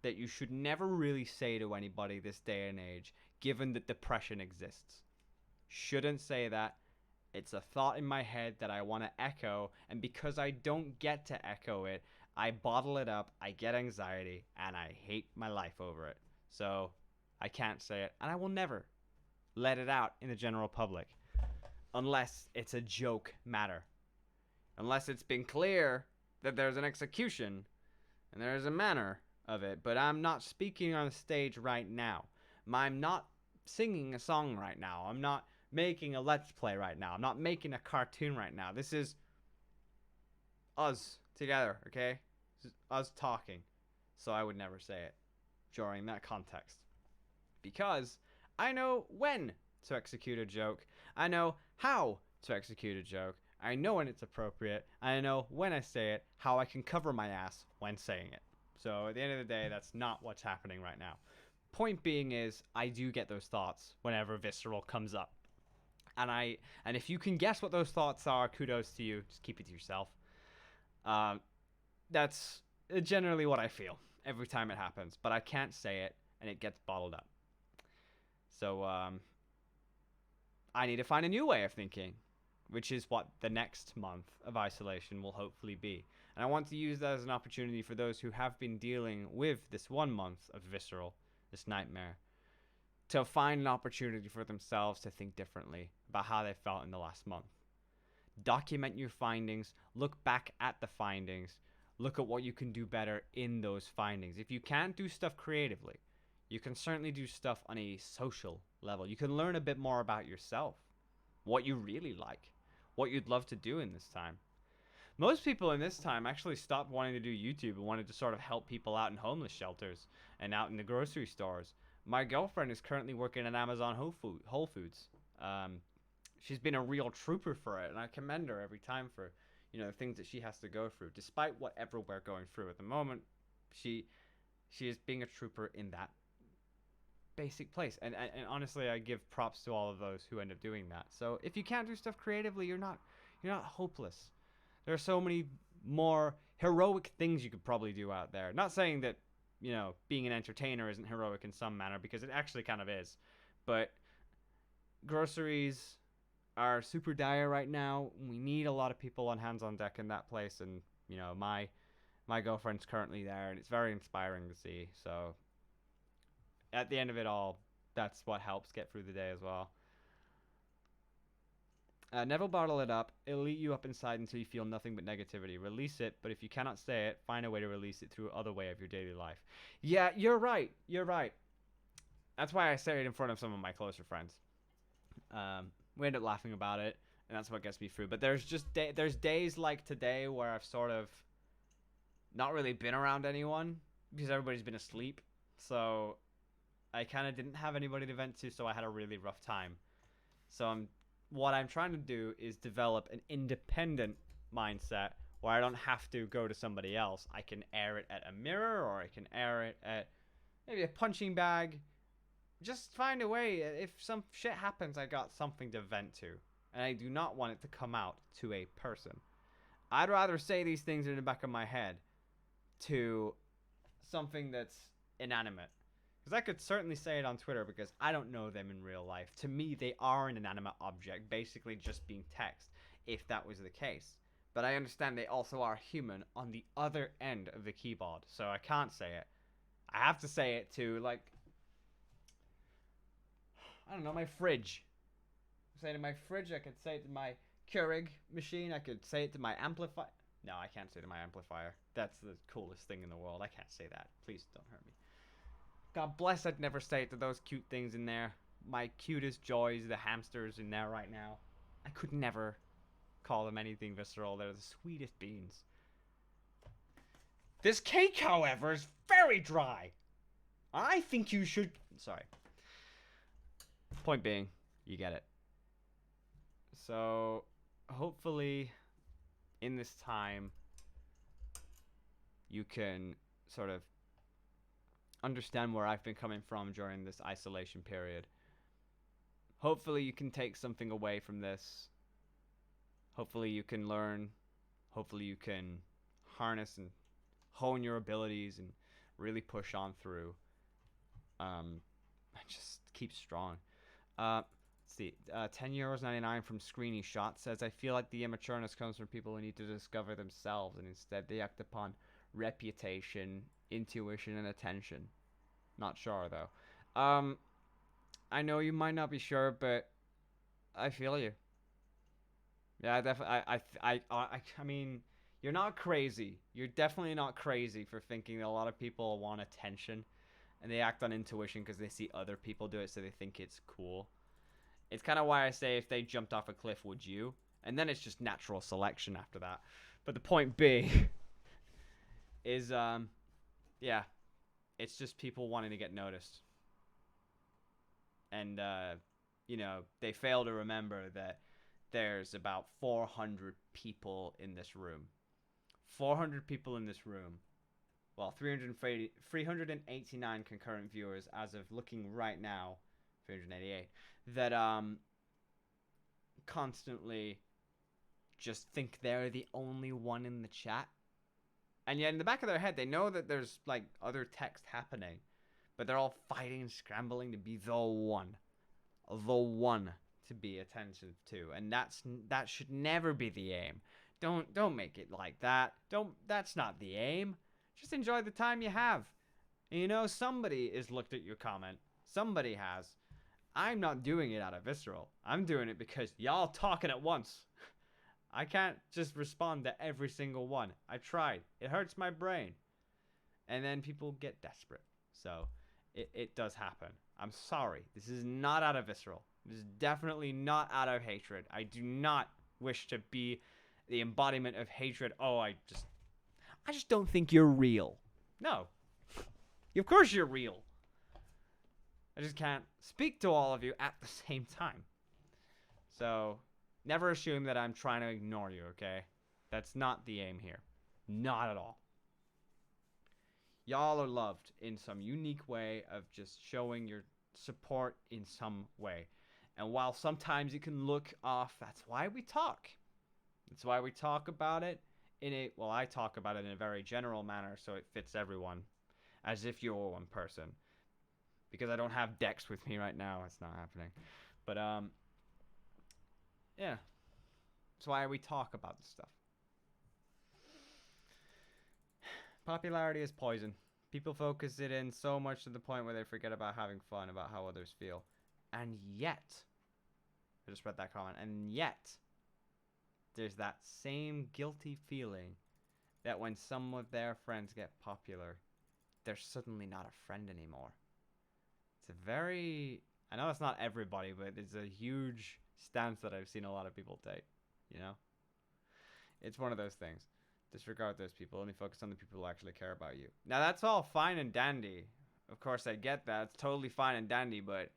that you should never really say to anybody this day and age, given that depression exists. Shouldn't say that. It's a thought in my head that I want to echo, and because I don't get to echo it, I bottle it up, I get anxiety, and I hate my life over it. So, I can't say it, and I will never let it out in the general public. Unless it's a joke matter. Unless it's been clear that there's an execution, and there's a manner of it. But I'm not speaking on stage right now. I'm not singing a song right now. I'm not making a Let's Play right now. I'm not making a cartoon right now. This is us together, okay? This is us talking. So I would never say it during that context. Because I know when to execute a joke. I know how to execute a joke. I know when it's appropriate. I know when I say it, how I can cover my ass when saying it. So at the end of the day, that's not what's happening right now. Point being is, I do get those thoughts whenever visceral comes up. And if you can guess what those thoughts are, kudos to you. Just keep it to yourself. That's generally what I feel every time it happens. But I can't say it, and it gets bottled up. So I need to find a new way of thinking, which is what the next month of isolation will hopefully be. And I want to use that as an opportunity for those who have been dealing with this 1 month of visceral, this nightmare, to find an opportunity for themselves to think differently about how they felt in the last month. Document your findings, look back at the findings, look at what you can do better in those findings. If you can't do stuff creatively, you can certainly do stuff on a social level. You can learn a bit more about yourself, what you really like, what you'd love to do in this time. Most people in this time actually stopped wanting to do YouTube and wanted to sort of help people out in homeless shelters and out in the grocery stores. My girlfriend is currently working at Amazon Whole Foods. She's been a real trooper for it, and I commend her every time for, the things that she has to go through. Despite whatever we're going through at the moment, she is being a trooper in that basic place. And honestly, I give props to all of those who end up doing that. So if you can't do stuff creatively, you're not hopeless. There are so many more heroic things you could probably do out there. Not saying that, being an entertainer isn't heroic in some manner, because it actually kind of is. But groceries are super dire right now. We need a lot of people on hands on deck in that place, and my girlfriend's currently there, and it's very inspiring to see. So at the end of it all, that's what helps get through the day as well. Never bottle it up. It'll eat you up inside until you feel nothing but negativity. Release it, but if you cannot say it, find a way to release it through other way of your daily life. Yeah, you're right. That's why I say it in front of some of my closer friends. We end up laughing about it, and that's what gets me through. But there's just there's days like today where I've sort of not really been around anyone because everybody's been asleep. So I kind of didn't have anybody to vent to, so I had a really rough time. So what I'm trying to do is develop an independent mindset where I don't have to go to somebody else. I can air it at a mirror, or I can air it at maybe a punching bag. Just find a way. If some shit happens, I got something to vent to. And I do not want it to come out to a person. I'd rather say these things in the back of my head to something that's inanimate. Because I could certainly say it on Twitter because I don't know them in real life. To me, they are an inanimate object, basically just being text, if that was the case. But I understand they also are human on the other end of the keyboard, so I can't say it. I have to say it to, like... I don't know, my fridge. Say it to my fridge. I could say it to my Keurig machine. I could say it to my amplifier. No, I can't say it to my amplifier. That's the coolest thing in the world. I can't say that. Please don't hurt me. God bless, I'd never say it to those cute things in there. My cutest joys, the hamsters in there right now. I could never call them anything visceral. They're the sweetest beans. This cake, however, is very dry. I think you should... Sorry. Point being, you get it. So, hopefully, in this time, you can sort of understand where I've been coming from during this isolation period. Hopefully, you can take something away from this. Hopefully, you can learn. Hopefully, you can harness and hone your abilities and really push on through. And just keep strong. Let's see. 10 euros 99 from Screeny Shot says, I feel like the immatureness comes from people who need to discover themselves and instead they act upon reputation, intuition, and attention. Not sure though. I know you might not be sure, but I feel you. Yeah, definitely. I mean, you're not crazy. You're definitely not crazy for thinking that a lot of people want attention, and they act on intuition because they see other people do it, so they think it's cool. It's kind of why I say if they jumped off a cliff, would you? And then it's just natural selection after that. But the point being is, yeah, it's just people wanting to get noticed. And, you know, they fail to remember that there's about 400 people in this room. 400 people in this room. Well, 389 concurrent viewers as of looking right now. 388. That, constantly just think they're the only one in the chat. And yet in the back of their head, they know that there's, like, other text happening. But they're all fighting and scrambling to be the one. The one to be attentive to. And that should never be the aim. Don't make it like that. That's not the aim. Just enjoy the time you have. And you know, somebody has looked at your comment. Somebody has. I'm not doing it out of visceral. I'm doing it because y'all talking at once. I can't just respond to every single one. I tried. It hurts my brain. And then people get desperate. So, it does happen. I'm sorry. This is not out of visceral. This is definitely not out of hatred. I do not wish to be the embodiment of hatred. Oh, I just don't think you're real. No. Of course you're real. I just can't speak to all of you at the same time. So, never assume that I'm trying to ignore you, okay? That's not the aim here. Not at all. Y'all are loved in some unique way of just showing your support in some way. And while sometimes it can look off, that's why we talk. That's why we talk about it well, I talk about it in a very general manner so it fits everyone. As if you're one person. Because I don't have Dex with me right now. It's not happening. But, yeah. That's why we talk about this stuff. Popularity is poison. People focus it in so much to the point where they forget about having fun, about how others feel. And yet, I just read that comment, and yet, there's that same guilty feeling that when some of their friends get popular, they're suddenly not a friend anymore. It's a very... I know it's not everybody, but it's a huge stance that I've seen a lot of people take, you know? It's one of those things. Disregard those people. Only focus on the people who actually care about you. Now, that's all fine and dandy. Of course, I get that. It's totally fine and dandy, but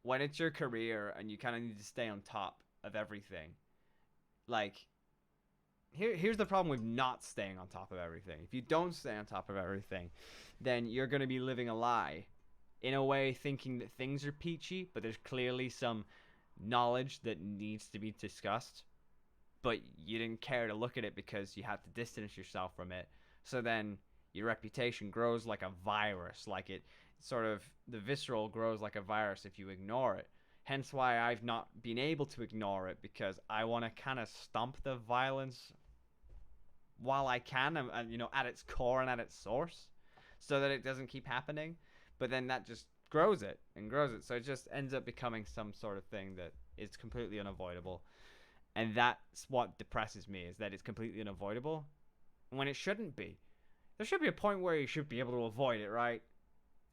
when it's your career and you kind of need to stay on top of everything, like, here's the problem with not staying on top of everything. If you don't stay on top of everything, then you're going to be living a lie. In a way, thinking that things are peachy, but there's clearly some knowledge that needs to be discussed. But you didn't care to look at it because you had to distance yourself from it. So then your reputation grows like a virus. Like it sort of, the visceral grows like a virus if you ignore it. Hence why I've not been able to ignore it, because I want to kind of stomp the violence while I can, and, you know, at its core and at its source, so that it doesn't keep happening. But then that just grows it and grows it. So it just ends up becoming some sort of thing that is completely unavoidable. And that's what depresses me, is that it's completely unavoidable when it shouldn't be. There should be a point where you should be able to avoid it, right?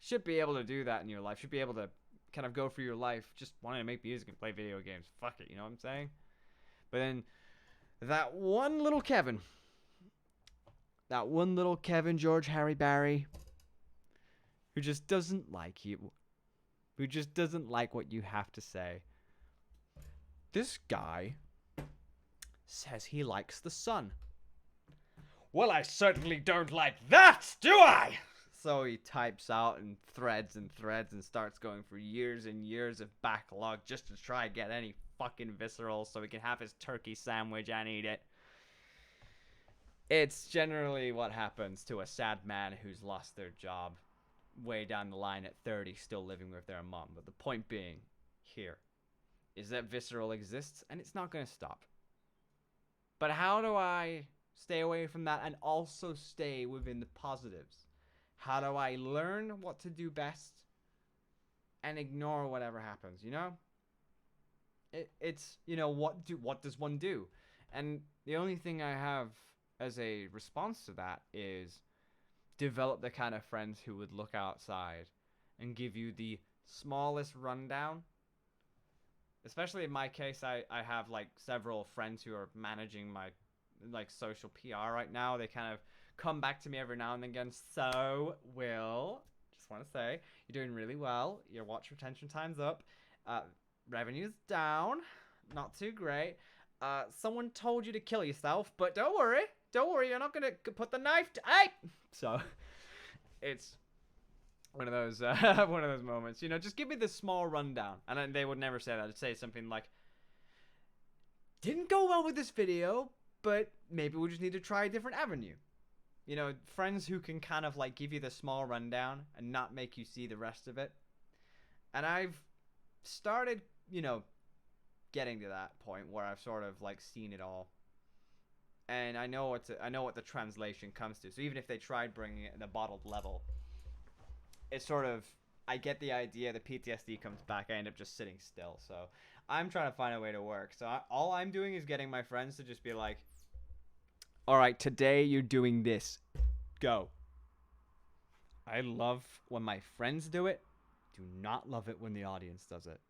Should be able to do that in your life. Should be able to kind of go through your life just wanting to make music and play video games. Fuck it, you know what I'm saying? But then that one little Kevin, George, Harry, Barry, who just doesn't like you, who just doesn't like what you have to say. This guy says he likes the sun. Well, I certainly don't like that, do I? So he types out and threads and starts going for years and years of backlog just to try and get any fucking visceral so he can have his turkey sandwich and eat it. It's generally what happens to a sad man who's lost their job way down the line at 30, still living with their mom. But the point being here is that visceral exists and it's not going to stop. But how do I stay away from that and also stay within the positives? How do I learn what to do best and ignore whatever happens, you know? It's, you know, what does one do? And the only thing I have as a response to that is develop the kind of friends who would look outside and give you the smallest rundown. Especially in my case, I have like several friends who are managing my like social PR right now. They kind of come back to me every now and again. So, Will, just want to say, you're doing really well. Your watch retention time's up. Revenue's down. Not too great. Someone told you to kill yourself, but don't worry. Don't worry, you're not going to put the knife to... Hey! So, it's one of those moments. You know, just give me the small rundown. And then they would never say that. I'd say something like, didn't go well with this video, but maybe we just need to try a different avenue. You know, friends who can kind of like give you the small rundown and not make you see the rest of it. And I've started, you know, getting to that point where I've sort of like seen it all. And I know what the translation comes to. So even if they tried bringing it in a bottled level, it's sort of, I get the idea. The PTSD comes back. I end up just sitting still. So I'm trying to find a way to work. So all I'm doing is getting my friends to just be like, all right, today you're doing this. Go. I love when my friends do it. Do not love it when the audience does it.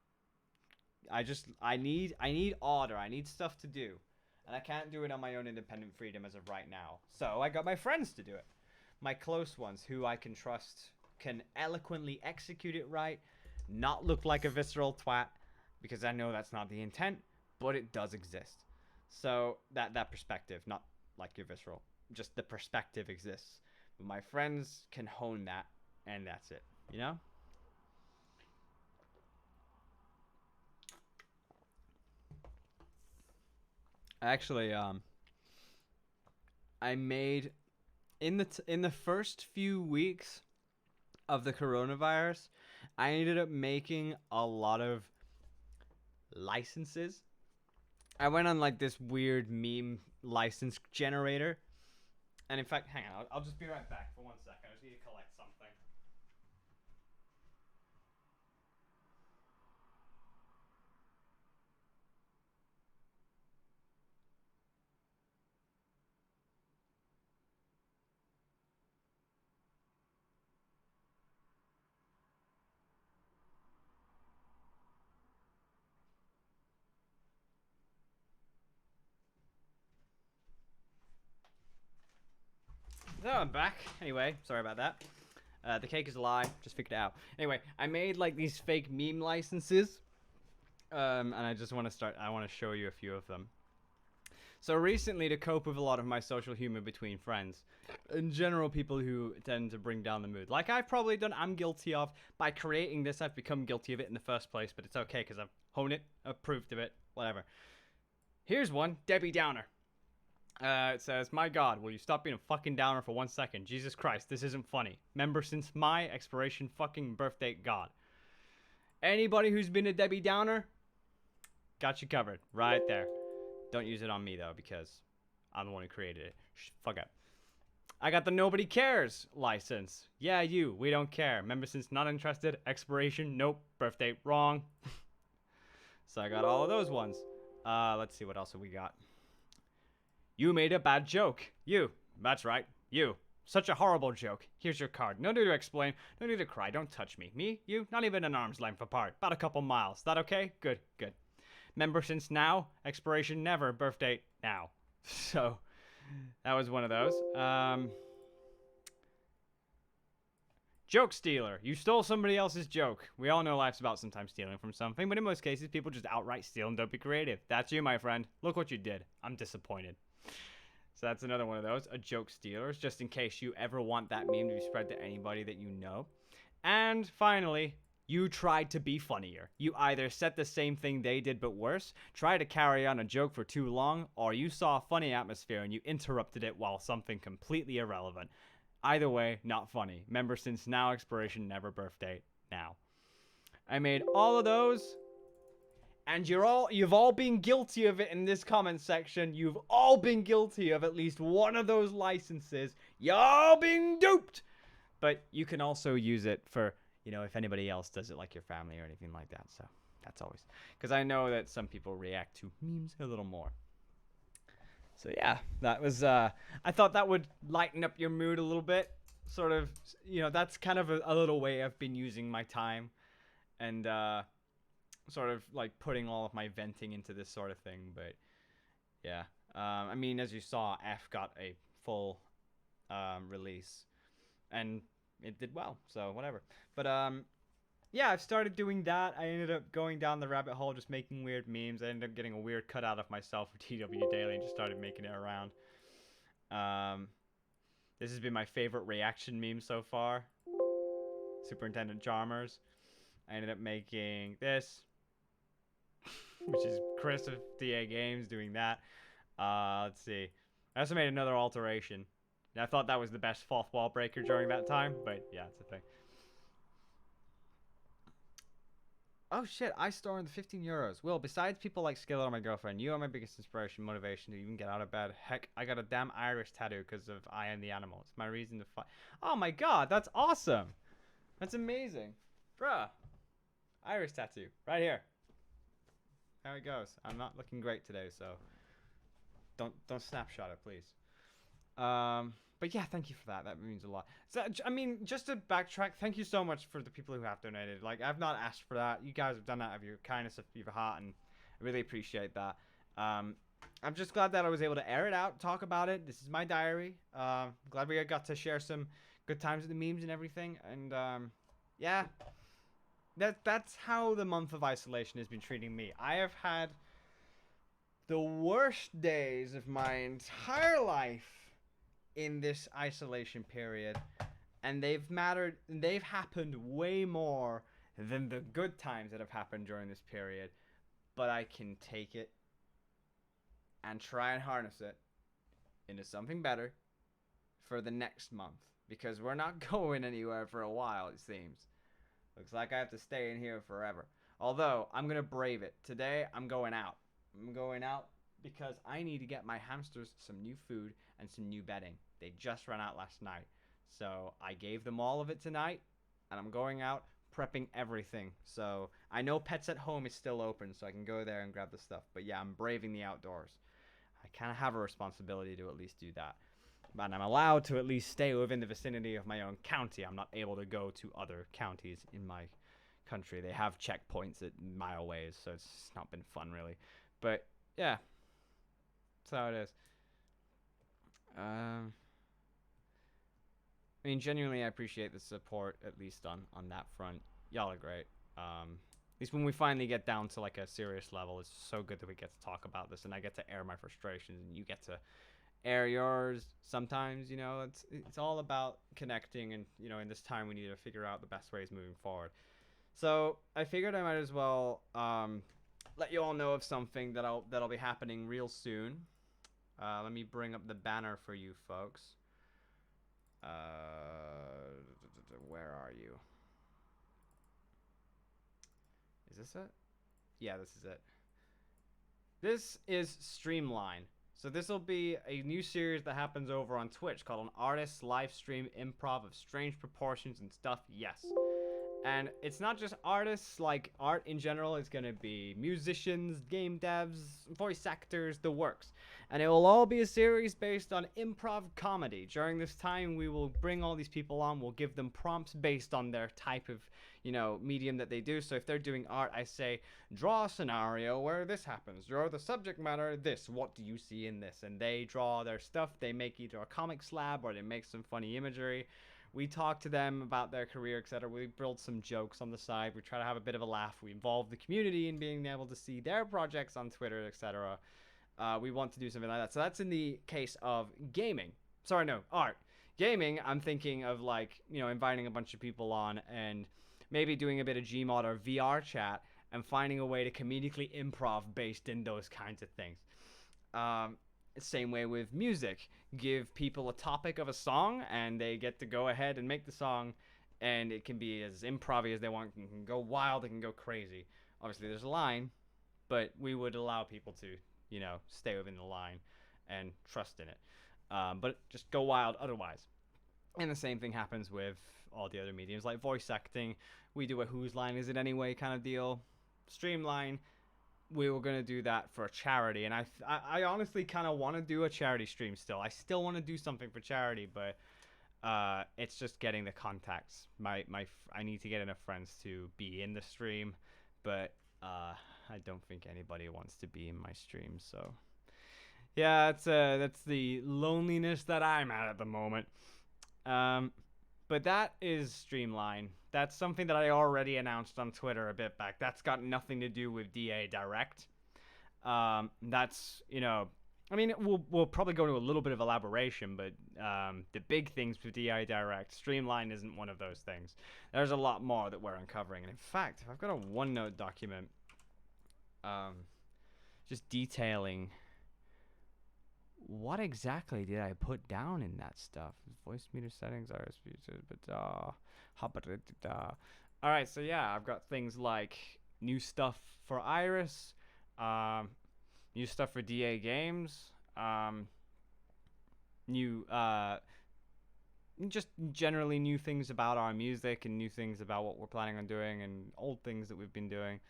I need order. I need stuff to do. And I can't do it on my own independent freedom as of right now. So I got my friends to do it. My close ones who I can trust can eloquently execute it right, not look like a visceral twat, because I know that's not the intent, but it does exist. So that perspective, not like you're visceral, just the perspective exists. But my friends can hone that, and that's it, you know? Actually, I made in the first few weeks of the coronavirus, I ended up making a lot of licenses. I went on like this weird meme license generator, and in fact, hang on, I'll just be right back for 1 second. I just need to collect something. So I'm back. Anyway, sorry about that. The cake is a lie. Just figured it out. Anyway, I made like these fake meme licenses. And I just want to I want to show you a few of them. So recently, to cope with a lot of my social humor between friends, in general, people who tend to bring down the mood, like I've probably done, I'm guilty of, by creating this, I've become guilty of it in the first place, but it's okay because I've honed it, approved of it, whatever. Here's one, Debbie Downer. It says, my God, will you stop being a fucking downer for 1 second? Jesus Christ, this isn't funny. Remember, since my expiration fucking birthday, God. Anybody who's been a Debbie Downer, got you covered, right there. Don't use it on me, though, because I'm the one who created it. Fuck up. I got the nobody cares license. Yeah, you. We don't care. Member since not interested. Expiration. Nope. Birth date. Wrong. So I got all of those ones. Let's see what else have we got. You made a bad joke. You. That's right. You. Such a horrible joke. Here's your card. No need to explain. No need to cry. Don't touch me. Me? You? Not even an arm's length apart. About a couple miles. That okay? Good. Good. Member since now. Expiration never. Birth date now. So that was one of those. Joke stealer. You stole somebody else's joke. We all know life's about sometimes stealing from something, but in most cases, people just outright steal and don't be creative. That's you, my friend. Look what you did. I'm disappointed. So that's another one of those. A joke stealer, just in case you ever want that meme to be spread to anybody that you know. And finally, you tried to be funnier. You either said the same thing they did but worse, tried to carry on a joke for too long, or you saw a funny atmosphere and you interrupted it while something completely irrelevant. Either way, not funny. Member since now, expiration never, birth date now. I made all of those, and you've all been guilty of it in this comment section. You've all been guilty of at least one of those licenses. Y'all been duped. But you can also use it for, you know, if anybody else does it, like your family or anything like that. So that's always, because I know that some people react to memes a little more. So yeah, that was, I thought that would lighten up your mood a little bit. Sort of, you know, that's kind of a little way I've been using my time. And sort of like putting all of my venting into this sort of thing. But yeah, I mean, as you saw, F got a full release. And it did well, so whatever. But yeah, I've started doing that. I ended up going down the rabbit hole, just making weird memes. I ended up getting a weird cutout of myself for TW Daily and just started making it around. This has been my favorite reaction meme so far. Superintendent Chalmers. I ended up making this, which is Chris of DA Games doing that. Let's see. I also made another alteration. I thought that was the best fourth wall breaker during that time, but yeah, it's a thing. Oh shit, I store in the 15 euros. Will, besides people like Skillet or my girlfriend, you are my biggest inspiration, motivation to even get out of bed. Heck, I got a damn Irish tattoo because of I Am the Animal. It's my reason to fight. Oh my god, that's awesome. That's amazing. Bruh. Irish tattoo. Right here. There it goes. I'm not looking great today, so don't snapshot it, please. But yeah, thank you for that. That means a lot. So, I mean, just to backtrack, thank you so much for the people who have donated. Like, I've not asked for that. You guys have done that out of your kindness, of your heart, and I really appreciate that. I'm just glad that I was able to air it out, talk about it. This is my diary. Glad we got to share some good times with the memes and everything. And, yeah. That's how the month of isolation has been treating me. I have had the worst days of my entire life in this isolation period, and they've happened way more than the good times that have happened during this period. But I can take it and try and harness it into something better for the next month, because we're not going anywhere for a while, it seems. Looks like I have to stay in here forever. Although, I'm gonna brave it. Today, I'm going out. I'm going out because I need to get my hamsters some new food and some new bedding. They just ran out last night. So I gave them all of it tonight, and I'm going out prepping everything. So I know Pets at Home is still open, so I can go there and grab the stuff. But yeah, I'm braving the outdoors. I kind of have a responsibility to at least do that. But I'm allowed to at least stay within the vicinity of my own county. I'm not able to go to other counties in my country. They have checkpoints at mile ways, so it's not been fun, really. But yeah, that's how it is. I mean, genuinely, I appreciate the support, at least on that front. Y'all are great. At least when we finally get down to like a serious level, it's so good that we get to talk about this, and I get to air my frustrations, and you get to air yours. Sometimes, you know, it's all about connecting, and you know, in this time we need to figure out the best ways moving forward. So I figured I might as well let you all know of something that'll be happening real soon. Let me bring up the banner for you folks. Where are you? Is this it? Yeah, this is it. This is Streamline. So this will be a new series that happens over on Twitch called an artist's live stream improv of strange proportions and stuff. Yes. And it's not just artists, like art in general. It's going to be musicians, game devs, voice actors, the works. And it will all be a series based on improv comedy. During this time, we will bring all these people on. We'll give them prompts based on their type of, medium that they do. So if they're doing art, I say, draw a scenario where this happens. Draw the subject matter, this. What do you see in this? And they draw their stuff. They make either a comic slab or they make some funny imagery. We talk to them about their career, etc. We build some jokes on the side. We try to have a bit of a laugh. We involve the community in being able to see their projects on Twitter, etc. We want to do something like that. So that's in the case of gaming. Sorry, no, art. Gaming, I'm thinking of inviting a bunch of people on and maybe doing a bit of Gmod or VR chat and finding a way to comedically improv based in those kinds of things. Same way with music. Give people a topic of a song and they get to go ahead and make the song, and it can be as improv as they want. It can go wild, it can go crazy. Obviously there's a line, but we would allow people to, stay within the line and trust in it. But just go wild otherwise. And the same thing happens with all the other mediums, like voice acting. We do a whose line is it anyway kind of deal. Streamline, we were going to do that for a charity, and I honestly kind of want to do a charity stream still. I still want to do something for charity, but it's just getting the contacts. I need to get enough friends to be in the stream, but I don't think anybody wants to be in my stream, so yeah, that's the loneliness that I'm at the moment. But that is Streamline. That's something that I already announced on Twitter a bit back. That's got nothing to do with DA Direct. That's, we'll probably go into a little bit of elaboration, but the big things with DA Direct, Streamline isn't one of those things. There's a lot more that we're uncovering. And in fact, I've got a OneNote document just detailing what exactly did I put down in that stuff? Voice meter settings, all right, so yeah, I've got things like new stuff for Iris, new stuff for DA Games, new, just generally new things about our music and new things about what we're planning on doing and old things that we've been doing.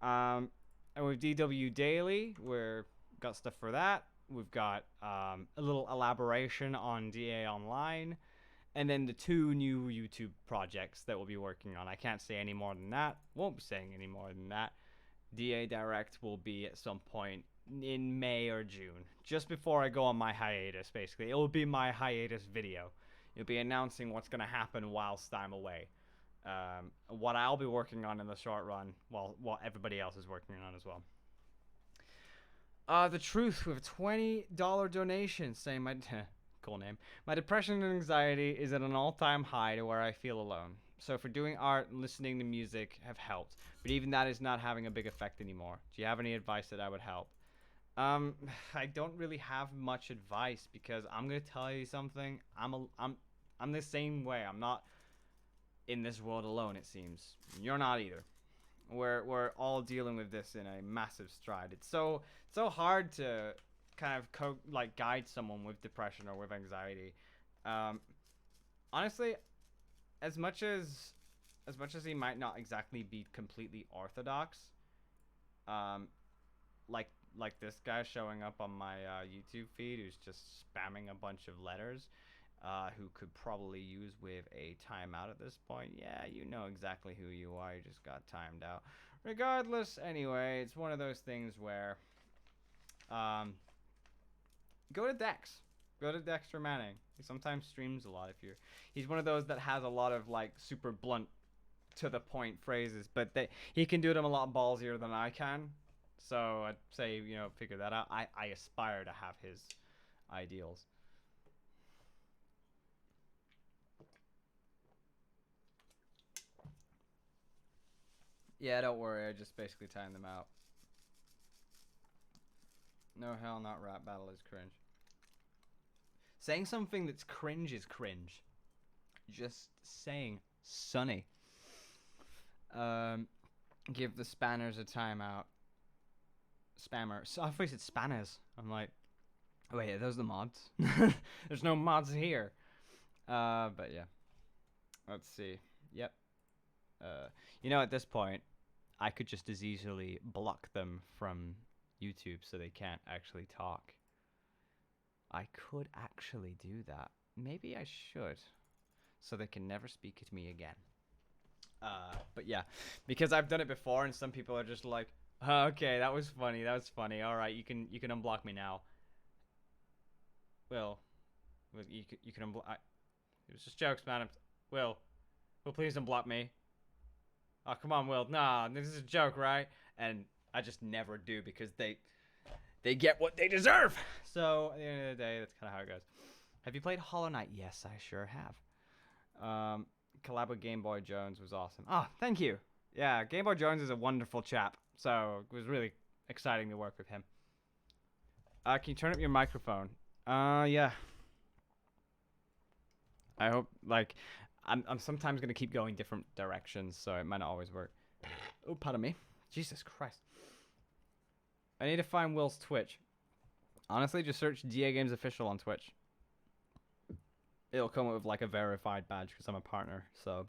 And with DW Daily, we've got stuff for that. We've got a little elaboration on DA Online, and then the 2 new YouTube projects that we'll be working on. I can't say any more than that. Won't be saying any more than that. DA Direct will be at some point in May or June, just before I go on my hiatus, basically. It will be my hiatus video. It'll be announcing what's going to happen whilst I'm away. What I'll be working on in the short run, while what everybody else is working on as well. The Truth with a $20 donation saying cool name. My depression and anxiety is at an all-time high to where I feel alone. So for doing art and listening to music have helped, but even that is not having a big effect anymore. Do you have any advice that I would help? I don't really have much advice because I'm gonna tell you something. I'm the same way. I'm not in this world alone. It seems you're not either. We're all dealing with this in a massive stride. It's so hard to kind of guide someone with depression or with anxiety. Honestly, as much as he might not exactly be completely orthodox, like this guy showing up on my YouTube feed who's just spamming a bunch of letters, who could probably use with a timeout at this point. Yeah, you know exactly who you are. You just got timed out. Regardless, anyway, it's one of those things where go to Dex. Go to Dexter Manning. He sometimes streams a lot. He's one of those that has a lot of super blunt, to the point phrases, but he can do them a lot ballsier than I can. So I'd say figure that out. I aspire to have his ideals. Yeah, don't worry. I just basically timed them out. No, hell, not rap battle is cringe. Saying something that's cringe is cringe. Just saying, Sonny. Give the spanners a timeout. Spammer. So I thought he said spanners. I'm like, Wait, are those the mods? There's no mods here. But yeah. Let's see. Yep. At this point, I could just as easily block them from YouTube so they can't actually talk. I could actually do that. Maybe I should, so they can never speak to me again. But yeah, because I've done it before, and some people are just like, oh, "Okay, that was funny. That was funny. All right, you can unblock me now." Will, you can unblock. It was just jokes, man. Will, please unblock me. Oh, come on, Will. Nah, this is a joke, right? And I just never do because they get what they deserve. So at the end of the day, that's kind of how it goes. Have you played Hollow Knight? Yes, I sure have. Collab with Game Boy Jones was awesome. Oh, thank you. Yeah, Game Boy Jones is a wonderful chap. So it was really exciting to work with him. Can you turn up your microphone? Yeah. I hope, like, I'm sometimes going to keep going different directions, so it might not always work. Oh, pardon me. Jesus Christ. I need to find Will's Twitch. Honestly, just search DA Games Official on Twitch. It'll come with, like, a verified badge because I'm a partner, so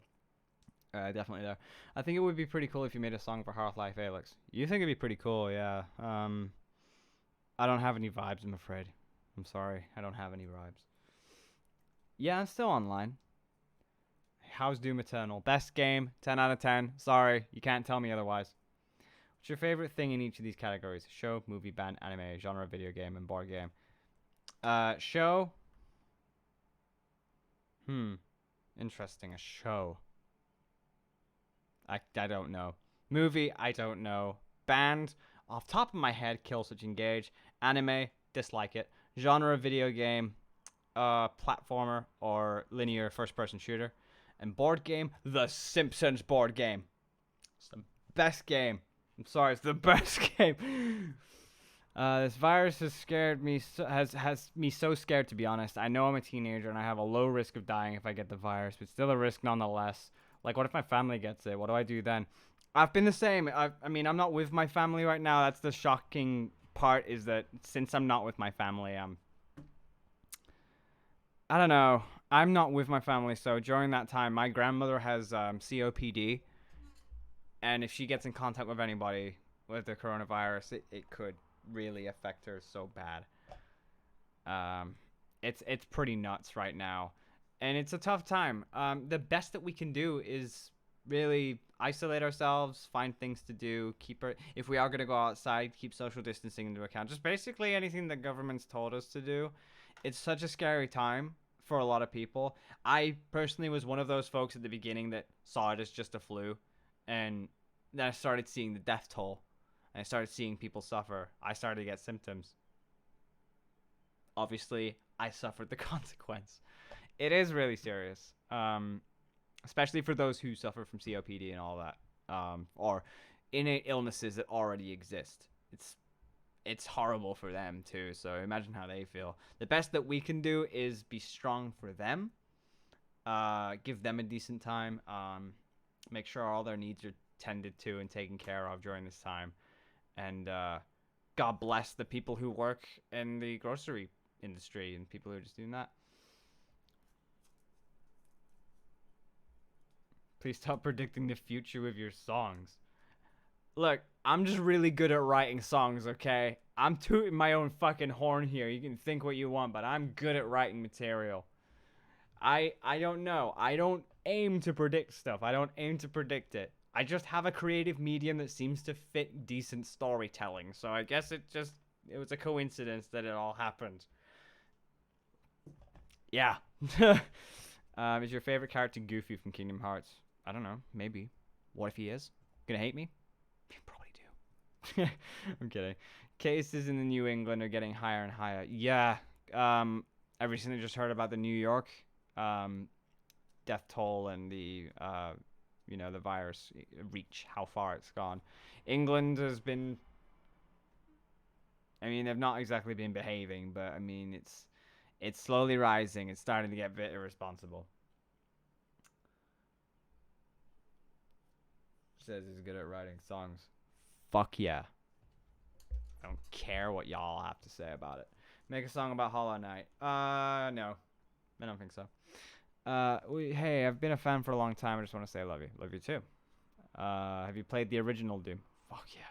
definitely there. I think it would be pretty cool if you made a song for Half-Life Alyx. You think it'd be pretty cool, yeah. I don't have any vibes, I'm afraid. I'm sorry. I don't have any vibes. Yeah, I'm still online. How's Doom Eternal? Best game, 10 out of 10. Sorry, you can't tell me otherwise. What's your favorite thing in each of these categories? Show, movie, band, anime, genre, video game, and board game. Show. Interesting. A show. I don't know. Movie, I don't know. Band, off top of my head, Killswitch Engage. Anime, dislike it. Genre, video game, platformer, or linear first-person shooter. And board game, The Simpsons board game. It's the best game. I'm sorry, it's the best game. This virus has scared me. Has me so scared, to be honest. I know I'm a teenager and I have a low risk of dying if I get the virus, but still a risk nonetheless. Like, what if my family gets it? What do I do then? I've been the same. I mean, I'm not with my family right now. That's the shocking part, is that since I'm not with my family, I don't know. I'm not with my family, so during that time, my grandmother has COPD, and if she gets in contact with anybody with the coronavirus, it could really affect her so bad. It's pretty nuts right now, and it's a tough time. The best that we can do is really isolate ourselves, find things to do, if we are going to go outside, keep social distancing into account. Just basically anything the government's told us to do. It's such a scary time for a lot of people. I personally was one of those folks at the beginning that saw it as just a flu, and then I started seeing the death toll, and I started seeing people suffer. I started to get symptoms. Obviously, I suffered the consequence. It is really serious, especially for those who suffer from COPD and all that, or innate illnesses that already exist. It's horrible for them too, so imagine how they feel. The best that we can do is be strong for them, give them a decent time, make sure all their needs are tended to and taken care of during this time, and God bless the people who work in the grocery industry and people who are just doing that. Please stop predicting the future with your songs. Look, I'm just really good at writing songs, okay? I'm tooting my own fucking horn here. You can think what you want, but I'm good at writing material. I don't know. I don't aim to predict stuff. I don't aim to predict it. I just have a creative medium that seems to fit decent storytelling. So I guess it was a coincidence that it all happened. Yeah. Is your favorite character Goofy from Kingdom Hearts? I don't know. Maybe. What if he is? Gonna hate me? You probably do. I'm kidding. Cases in the New England are getting higher and higher. Yeah. I recently just heard about the New York death toll and the the virus reach, how far it's gone. England has been, I mean, they've not exactly been behaving, but I mean, it's slowly rising. It's starting to get a bit irresponsible. Says he's good at writing songs. Fuck yeah. I don't care what y'all have to say about it.
Make a song about Hollow Knight. No. I don't think so. Hey, I've been a fan for a long time. I just want to say I love you. Love you too. Have you played the original Doom? Fuck yeah.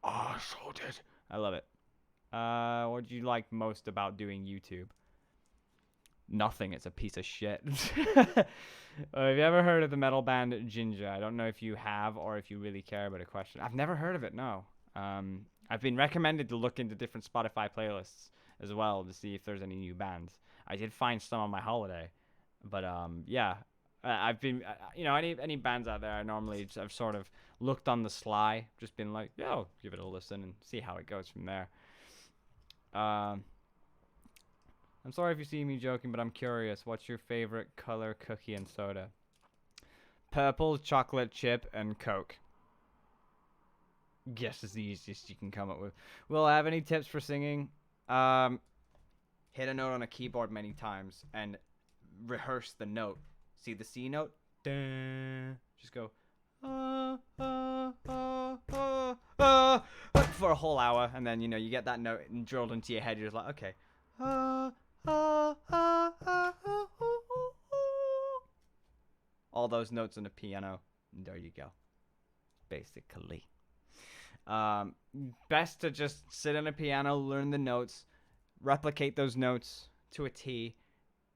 Oh, so did. I love it. What do you like most about doing YouTube? Nothing. It's a piece of shit. Have you ever heard of the metal band Ginger? I don't know if you have or if you really care about a question. I've never heard of it. No. I've been recommended to look into different Spotify playlists as well to see if there's any new bands. I did find some on my holiday, but yeah. I've been, any bands out there, I've sort of looked on the sly, just been like, yeah, I'll give it a listen and see how it goes from there. I'm sorry if you see me joking, but I'm curious. What's your favorite color cookie and soda? Purple, chocolate chip, and Coke. Guess is the easiest you can come up with. Will I have any tips for singing? Hit a note on a keyboard many times and rehearse the note. See the C note? Just go for a whole hour, and then you get that note drilled into your head. You're just like, okay. All those notes on the piano. There you go. Basically. Best to just sit on a piano, learn the notes, replicate those notes to a T,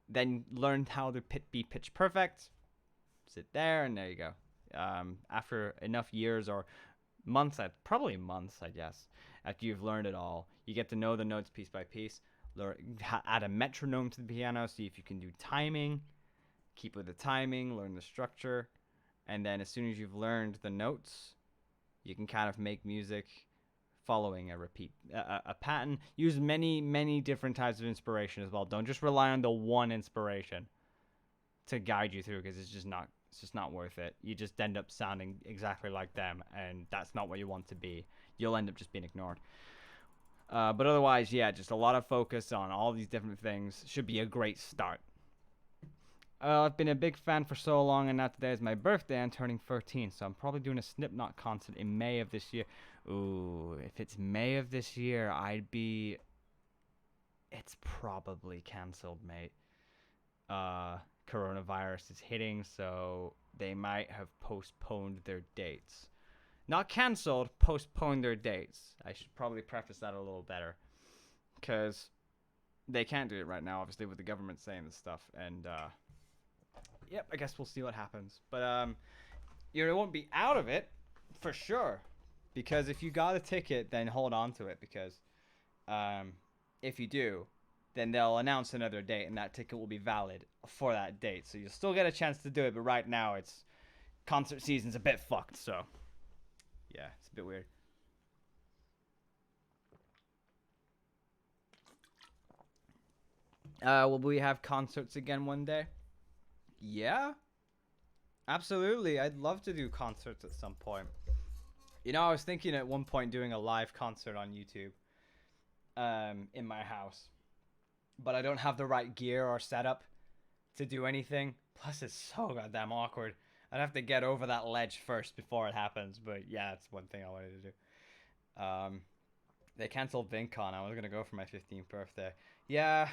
then learn how to be pitch perfect. Sit there, and there you go. After enough years or months, probably months, I guess, after you've learned it all, you get to know the notes piece by piece. Add a metronome to the piano, see if you can do timing. Keep with the timing, learn the structure, and then as soon as you've learned the notes, you can kind of make music following a pattern. Use many different types of inspiration as well. Don't just rely on the one inspiration to guide you through, because it's just not worth it. You just end up sounding exactly like them, and that's not what you want to be. You'll end up just being ignored. But otherwise, yeah, just a lot of focus on all these different things should be a great start. I've been a big fan for so long, and now today is my birthday. I'm turning 13, so I'm probably doing a Slipknot concert in May of this year. Ooh, if it's May of this year, it's probably cancelled, mate. Coronavirus is hitting, so they might have postponed their dates. Not cancelled, postponed their dates. I should probably preface that a little better, because they can't do it right now, obviously, with the government saying this stuff, and yep, I guess we'll see what happens. But you won't be out of it for sure, because if you got a ticket, then hold on to it, because if you do, then they'll announce another date, and that ticket will be valid for that date. So you'll still get a chance to do it, but right now it's concert season's a bit fucked. So yeah, it's a bit weird. Will we have concerts again one day? Yeah, absolutely. I'd love to do concerts at some point. I was thinking at one point doing a live concert on YouTube in my house, but I don't have the right gear or setup to do anything. Plus, it's so goddamn awkward. I'd have to get over that ledge first before it happens, but yeah, it's one thing I wanted to do. They canceled VinCon. I was going to go for my 15th birthday. Yeah,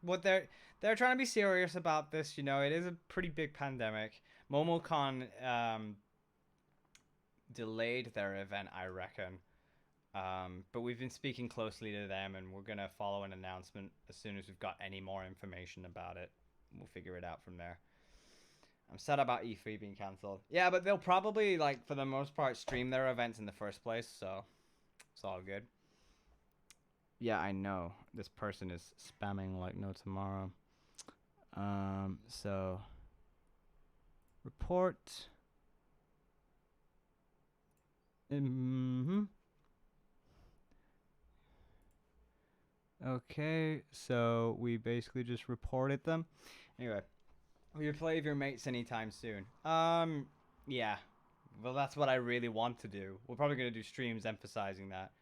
what they're trying to be serious about this. It is a pretty big pandemic. MomoCon delayed their event, I reckon. But we've been speaking closely to them, and we're going to follow an announcement as soon as we've got any more information about it. We'll figure it out from there. I'm sad about E3 being cancelled. Yeah, but they'll probably, for the most part, stream their events in the first place, so it's all good. Yeah, I know. This person is spamming like no tomorrow. So report. Okay, so we basically just reported them. Anyway, will you play with your mates anytime soon? Yeah. Well, that's what I really want to do. We're probably going to do streams emphasizing that.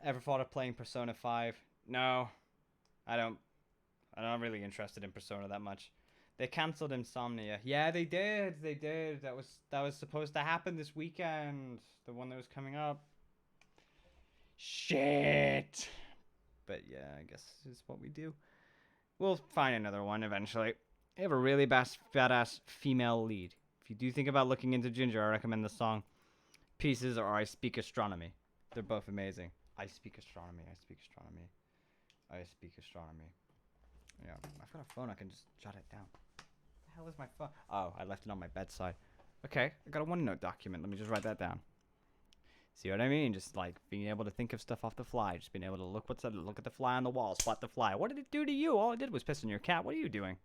Ever thought of playing Persona 5? No. I'm not really interested in Persona that much. They cancelled Insomnia. Yeah, they did. They did. That was supposed to happen this weekend. The one that was coming up. Shit. But yeah, I guess it's what we do. We'll find another one eventually. They have a really badass female lead. If you do think about looking into Ginger, I recommend the song Pieces or I Speak Astronomy. They're both amazing. I speak astronomy. I speak astronomy. I speak astronomy. Yeah, I've got a phone. I can just jot it down. What the hell is my phone? Oh, I left it on my bedside. Okay, I got a OneNote document. Let me just write that down. See what I mean? Just like being able to think of stuff off the fly. Just being able to look at the fly on the wall. Spot the fly. What did it do to you? All it did was piss on your cat. What are you doing?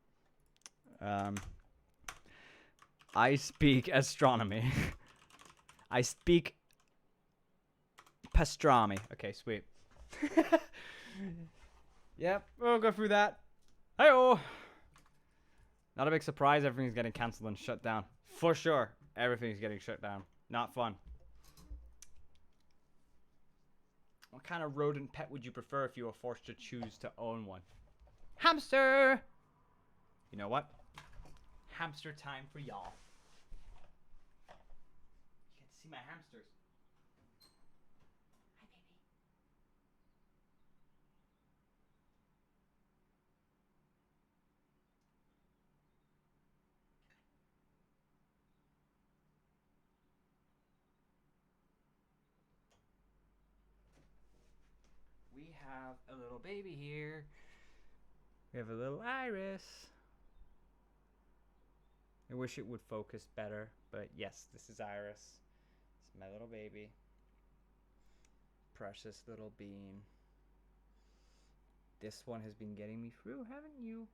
I speak astronomy. I speak pastrami. Okay, sweet. Yep, we'll go through that. Hey-oh! Not a big surprise, everything's getting cancelled and shut down. For sure, everything's getting shut down. Not fun. What kind of rodent pet would you prefer if you were forced to choose to own one? Hamster! You know what? Hamster time for y'all. You can see my hamsters. Hi, baby. We have a little baby here. We have a little iris. I wish it would focus better, but yes, this is Iris. It's my little baby. Precious little bean. This one has been getting me through, haven't you?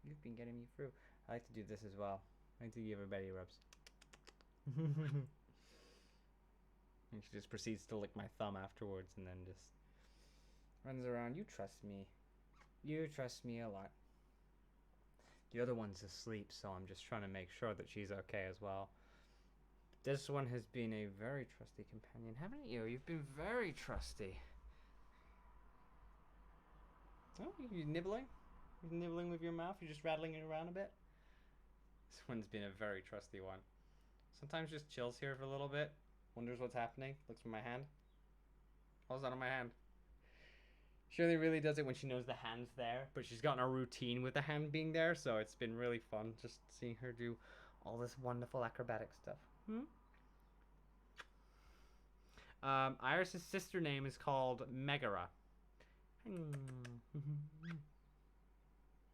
You've been getting me through. I like to do this as well. I like to give her belly rubs. And she just proceeds to lick my thumb afterwards and then just runs around. You trust me. You trust me a lot. The other one's asleep, so I'm just trying to make sure that she's okay as well. This one has been a very trusty companion, haven't you? You've been very trusty. Oh, you nibbling? You nibbling with your mouth? You're just rattling it around a bit? This one's been a very trusty one. Sometimes just chills here for a little bit. Wonders what's happening. Looks for my hand. What's that on my hand? She only really does it when she knows the hand's there, but she's gotten a routine with the hand being there, so it's been really fun just seeing her do all this wonderful acrobatic stuff. Iris's sister name is called Megara.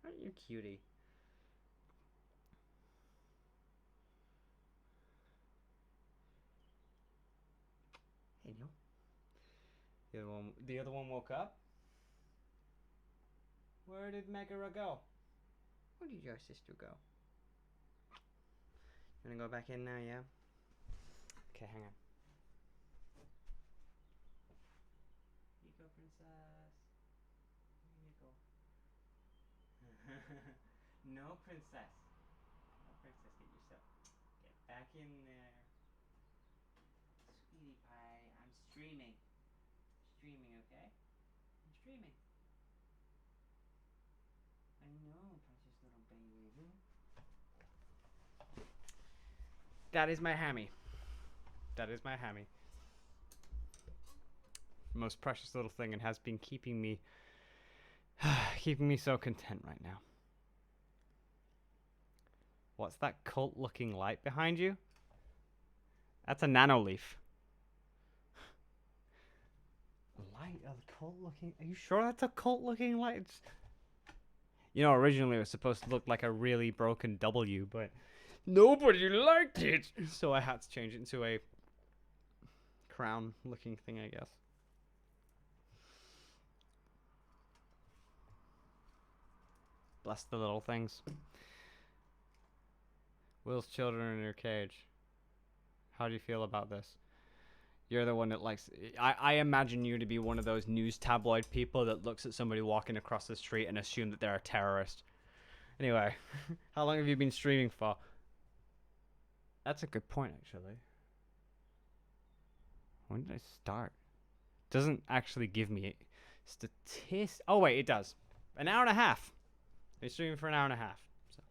Aren't you cutie? Hey, no. The other one woke up. Where did Megara go? Where did your sister go? You wanna go back in now, yeah? Okay, hang on. Here you go, princess. Here you go. No, princess. No, princess, get yourself. Get back in there. Sweetie pie, I'm streaming. Streaming, okay? I'm streaming. I know, precious little baby. That is my hammy. That is my hammy. Most precious little thing, and has been keeping me so content right now. What's that cult looking light behind you? That's a nano leaf. Light, a cult looking. Are you sure that's a cult looking light? It's... You know, originally it was supposed to look like a really broken W, but nobody liked it, so I had to change it into a crown looking thing, I guess. Bless the little things. Will's children in your cage. How do you feel about this? You're the one that likes... I imagine you to be one of those news tabloid people that looks at somebody walking across the street and assume that they're a terrorist. Anyway, how long have you been streaming for? That's a good point, actually. When did I start? Doesn't actually give me statistics. Oh, wait, it does. An hour and a half. I've been streaming for an hour and a half. So.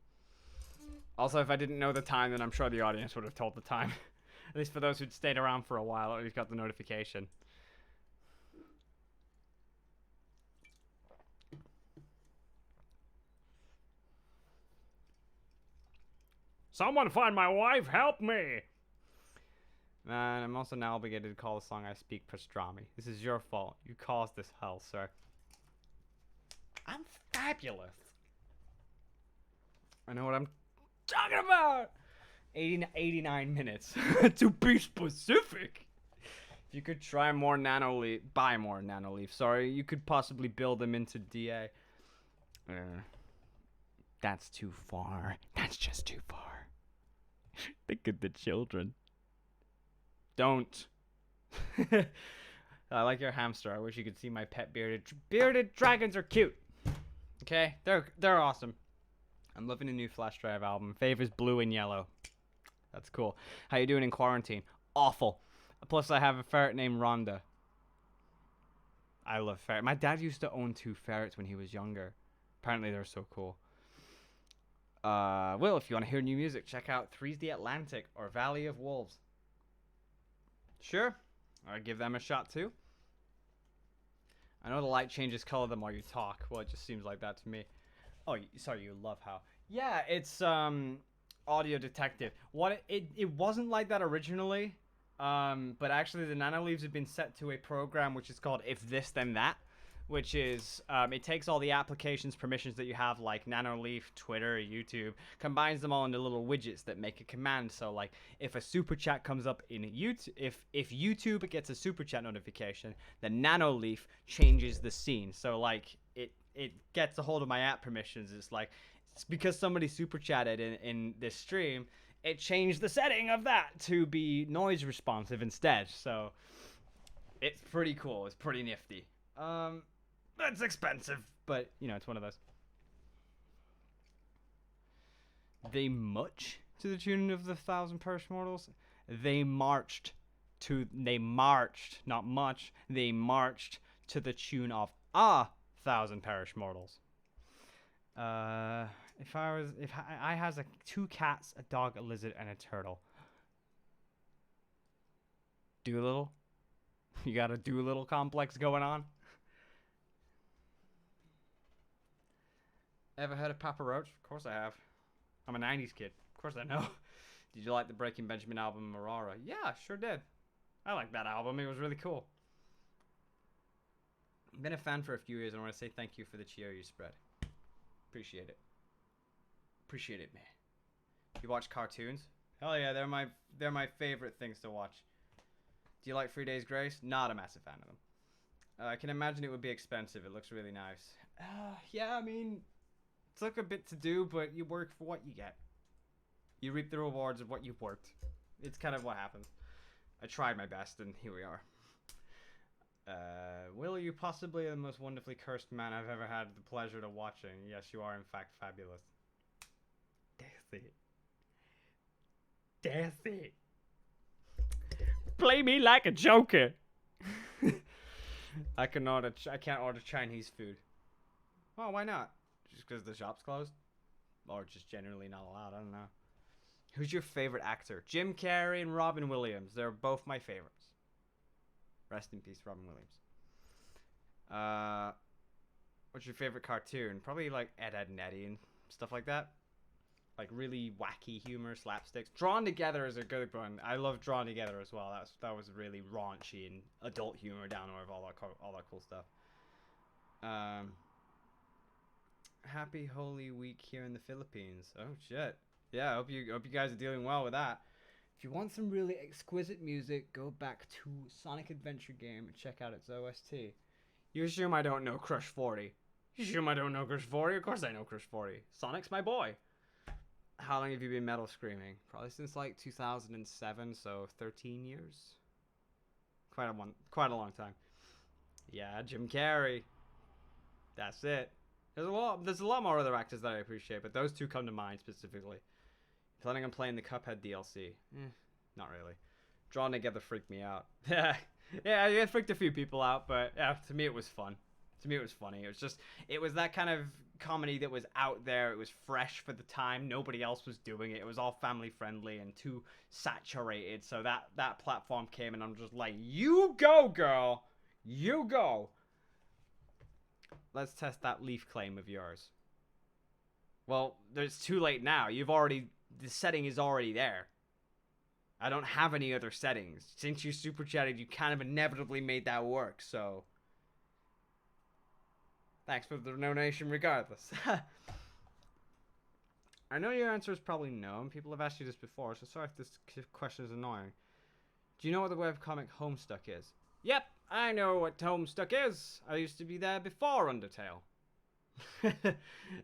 Also, if I didn't know the time, then I'm sure the audience would have told the time. At least for those who'd stayed around for a while, at least got the notification.
Someone find my wife, help me! Man, I'm also now obligated to call the song I speak pastrami. This is your fault. You caused this hell, sir. I'm fabulous. I know what I'm talking about! 89 minutes. To be specific! If you could try more buy more Nanoleaf, sorry, you could possibly build them into DA. That's too far. That's just too far. Think of the children. Don't. I like your hamster. I wish you could see my pet bearded dragons are cute. Okay, they're awesome. I'm loving a new flash drive album. Favor's blue and yellow. That's cool. How you doing in quarantine? Awful. Plus, I have a ferret named Rhonda. I love ferrets. My dad used to own 2 ferrets when he was younger. Apparently, they're so cool. Will, if you want to hear new music, check out Three's the Atlantic or Valley of Wolves. Sure. I'll give them a shot too. I know the light changes color the more you talk. Well, it just seems like that to me. Oh, sorry, you love how. Yeah, it's Audio Detective. It wasn't like that originally. But actually the Nanoleaves have been set to a program which is called If This Then That, which is it takes all the applications permissions that you have like Nanoleaf, Twitter, YouTube, combines them all into little widgets that make a command. So like if a super chat comes up in YouTube, if YouTube gets a super chat notification, then Nanoleaf changes the scene. So like it gets a hold of my app permissions. It's like it's because somebody super chatted in this stream. It changed the setting of that to be noise responsive instead. So it's pretty cool. It's pretty nifty. It's expensive, but you know, it's one of those. They much to the tune of the 1,000 Perish Mortals. They marched, not much. They marched to the tune of 1,000 Perish Mortals. If I has 2 cats, a dog, a lizard, and a turtle. Doolittle? You got a Doolittle complex going on? Ever heard of Papa Roach? Of course I have. I'm a 90s kid. Of course I know. Did you like the Breaking Benjamin album, Aurora? Yeah, sure did. I like that album. It was really cool. I've been a fan for a few years and I want to say thank you for the cheer you spread. Appreciate it. Appreciate it, man. You watch cartoons? Hell yeah, they're my favorite things to watch. Do you like 3 Days Grace? Not a massive fan of them. I can imagine it would be expensive. It looks really nice. Yeah, I mean, it took a bit to do, but you work for what you get. You reap the rewards of what you've worked. It's kind of what happens. I tried my best, and here we are. Will, you possibly the most wonderfully cursed man I've ever had the pleasure of watching. Yes, you are in fact fabulous. That's it. That's it. Play me like a joker. I can't order Chinese food. Oh, why not? Just because the shop's closed? Or just generally not allowed, I don't know. Who's your favorite actor? Jim Carrey and Robin Williams. They're both my favorites. Rest in peace, Robin Williams. What's your favorite cartoon? Probably like Ed, Edd n Eddy and stuff like that. Like really wacky humor, slapsticks. Drawn Together is a good one. I love Drawn Together as well. That was really raunchy and adult humor down with all that cool stuff. Happy Holy Week here in the Philippines. Oh shit. Yeah, I hope you guys are dealing well with that. If you want some really exquisite music, go back to Sonic Adventure Game and check out its OST. You assume I don't know Crush 40. You assume I don't know Crush 40? Of course I know Crush 40. Sonic's my boy. How long have you been metal screaming? Probably since like 2007, so 13 years. Quite a long time. Yeah, Jim Carrey. That's it. There's a lot more other actors that I appreciate, but those two come to mind specifically. Planning on playing the Cuphead DLC? Not really. Drawn Together freaked me out. Yeah, it freaked a few people out, but yeah, to me it was fun. To me it was funny. It was that kind of comedy that was out there. It was fresh for the time. Nobody else was doing it. It was all family friendly and too saturated. So that platform came and I'm just like, you go, girl. You go. Let's test that leaf claim of yours. Well, it's too late now. You've already
the setting is already there. I don't have any other settings. Since you super chatted, you kind of inevitably made that work, so thanks for the donation regardless. I know your answer is probably no, and people have asked you this before, so sorry if this question is annoying. Do you know what the webcomic Homestuck is? Yep, I know what Homestuck is. I used to be there before Undertale.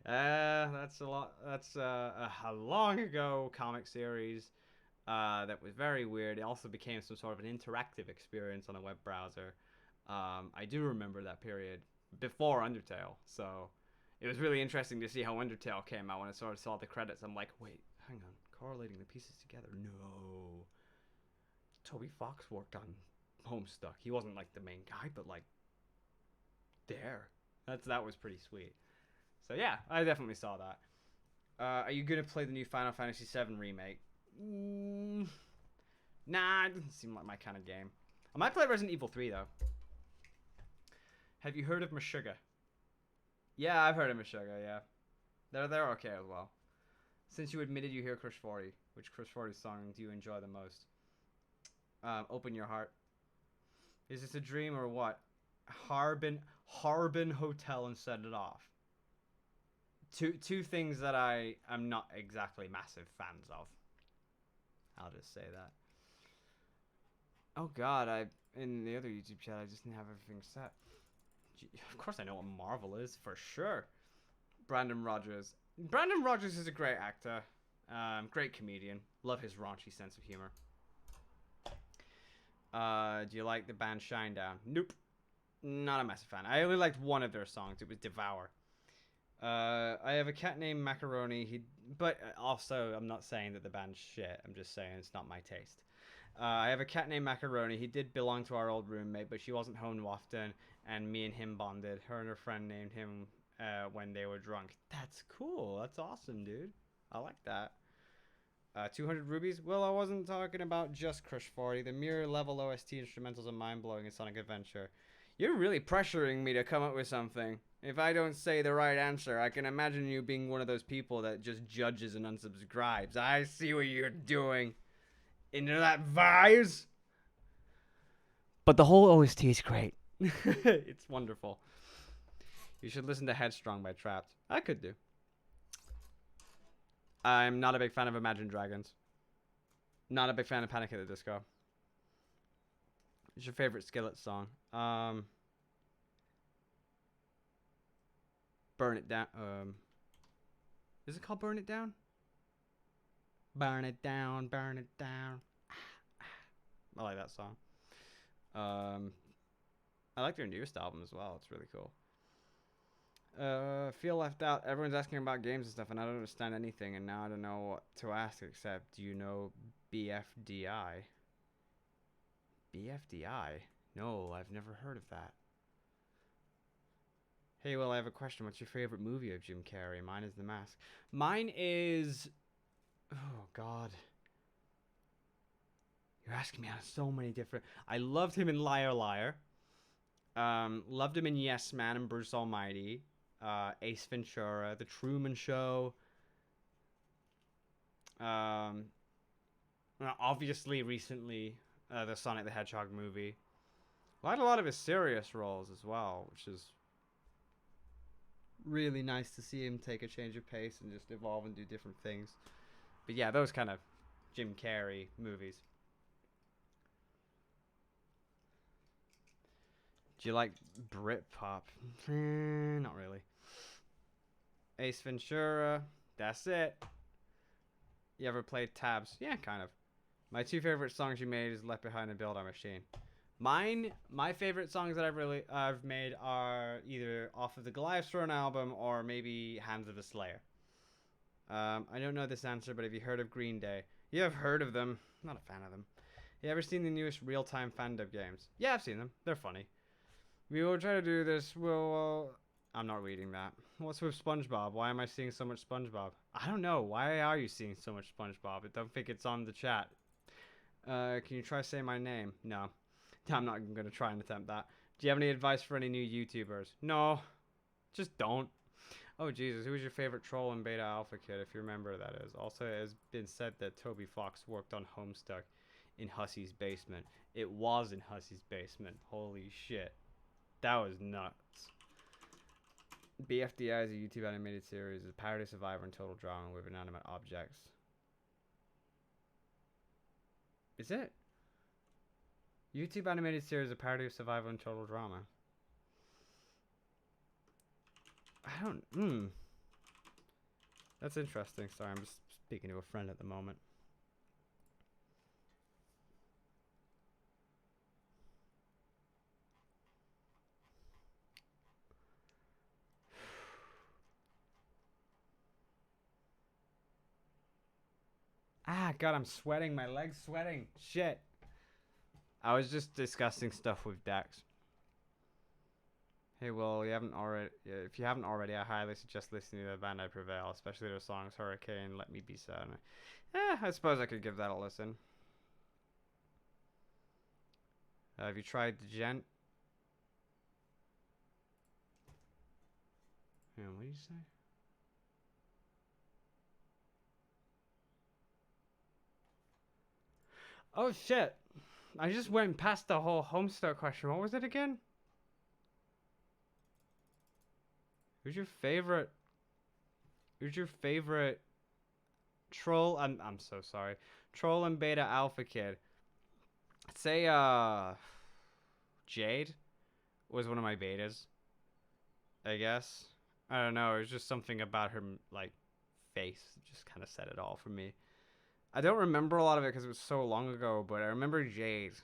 That's a lot. That's a long ago comic series that was very weird. It also became some sort of an interactive experience on a web browser. I do remember that period before Undertale, so it was really interesting to see how Undertale came out when I sort of saw the credits. I'm like, wait, hang on, correlating the pieces together. No, Toby Fox worked on Homestuck. He wasn't like the main guy, but like there. That was pretty sweet. So yeah, I definitely saw that. Are you gonna play the new Final Fantasy VII remake? Nah, it doesn't seem like my kind of game. I might play Resident Evil 3 though. Have you heard of Meshuggah? Yeah, I've heard of Meshuggah, yeah. They're okay as well. Since you admitted you hear Crush 40, which Crush 40 song do you enjoy the most? Open Your Heart. Is this a dream or what? Harbin Hotel and Set It Off. Two things that I am not exactly massive fans of. I'll just say that. Oh god, in the other YouTube chat I just didn't have everything set. Of course I know what Marvel is, for sure. Brandon Rogers. Brandon Rogers is a great actor. Great comedian. Love his raunchy sense of humor. Do you like the band Shinedown? Nope. Not a massive fan. I only liked one of their songs. It was Devour. I have a cat named Macaroni. But also, I'm not saying that the band's shit. I'm just saying it's not my taste. I have a cat named Macaroni. He did belong to our old roommate, but she wasn't home often, and me and him bonded. Her and her friend named him when they were drunk. That's cool. That's awesome, dude. I like that. 200 rubies? Well, I wasn't talking about just Crush 40. The mirror level OST instrumentals are mind-blowing in Sonic Adventure. You're really pressuring me to come up with something. If I don't say the right answer, I can imagine you being one of those people that just judges and unsubscribes. I see what you're doing. Into that vise. But the whole OST is great. It's wonderful. You should listen to Headstrong by Trapped. I could do. I'm not a big fan of Imagine Dragons. Not a big fan of Panic at the Disco. What's your favorite Skillet song? Burn It Down. Is it called Burn It Down? Burn it down, burn it down. I like that song. I like their newest album as well. It's really cool. Feel left out. Everyone's asking about games and stuff, and I don't understand anything, and now I don't know what to ask except, do you know BFDI? BFDI? No, I've never heard of that. Hey, well, I have a question. What's your favorite movie of Jim Carrey? Mine is The Mask. Mine is... Oh, God. You're asking me on so many different... I loved him in Liar Liar. Loved him in Yes Man and Bruce Almighty. Ace Ventura. The Truman Show. Obviously, recently, the Sonic the Hedgehog movie. I had a lot of his serious roles as well, which is really nice to see him take a change of pace and just evolve and do different things. But yeah, those kind of Jim Carrey movies. Do you like Britpop? Not really. Ace Ventura. That's it. You ever played Tabs? Yeah, kind of. My two favorite songs you made is Left Behind and Build Our Machine. My favorite songs that I've made are either off of the Goliath Throne album or maybe Hands of a Slayer. I don't know this answer, but have you heard of Green Day? Yeah, I've heard of them. I'm not a fan of them. You ever seen the newest real-time fandom games? Yeah, I've seen them. They're funny. We will try to do this. I'm not reading that. What's with SpongeBob? Why am I seeing so much SpongeBob? I don't know. Why are you seeing so much SpongeBob? I don't think it's on the chat. Can you try saying my name? No. I'm not going to try and attempt that. Do you have any advice for any new YouTubers? No. Just don't.
Oh Jesus, who was your favorite troll in Beta Alpha Kid, if you remember that is? Also, it has been said that Toby Fox worked on Homestuck in Hussey's basement. It was in Hussey's basement. Holy shit. That was nuts. BFDI is a YouTube animated series. It's a parody survivor and total drama with inanimate objects. Is it? YouTube animated series, a parody of survival and total drama. I don't. That's interesting. Sorry, I'm just speaking to a friend at the moment. Ah, God, I'm sweating. My leg's sweating. Shit. I was just discussing stuff with Dax. Hey, well, you haven't already. If you haven't already, I highly suggest listening to the band I Prevail, especially their songs "Hurricane," "Let Me Be Sad." I suppose I could give that a listen. Have you tried the Gent? Yeah, what do you say? Oh shit! I just went past the whole Homestuck question. What was it again? Who's your favorite? Who's your favorite troll? I'm so sorry. Troll and Beta Alpha Kid. I'd say Jade was one of my betas. I guess. I don't know. It was just something about her like face just kind of said it all for me. I don't remember a lot of it because it was so long ago, but I remember Jade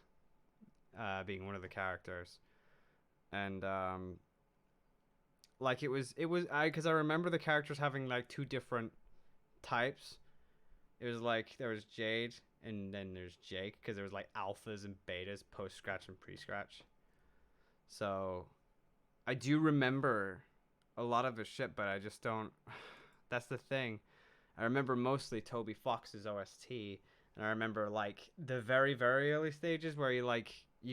being one of the characters, and like it was because I remember the characters having like two different types. It was like there was Jade and then there's Jake because there was like alphas and betas, post scratch and pre scratch. So I do remember a lot of the shit, but I just don't. That's the thing. I remember mostly Toby Fox's OST, and I remember like the very very early stages where you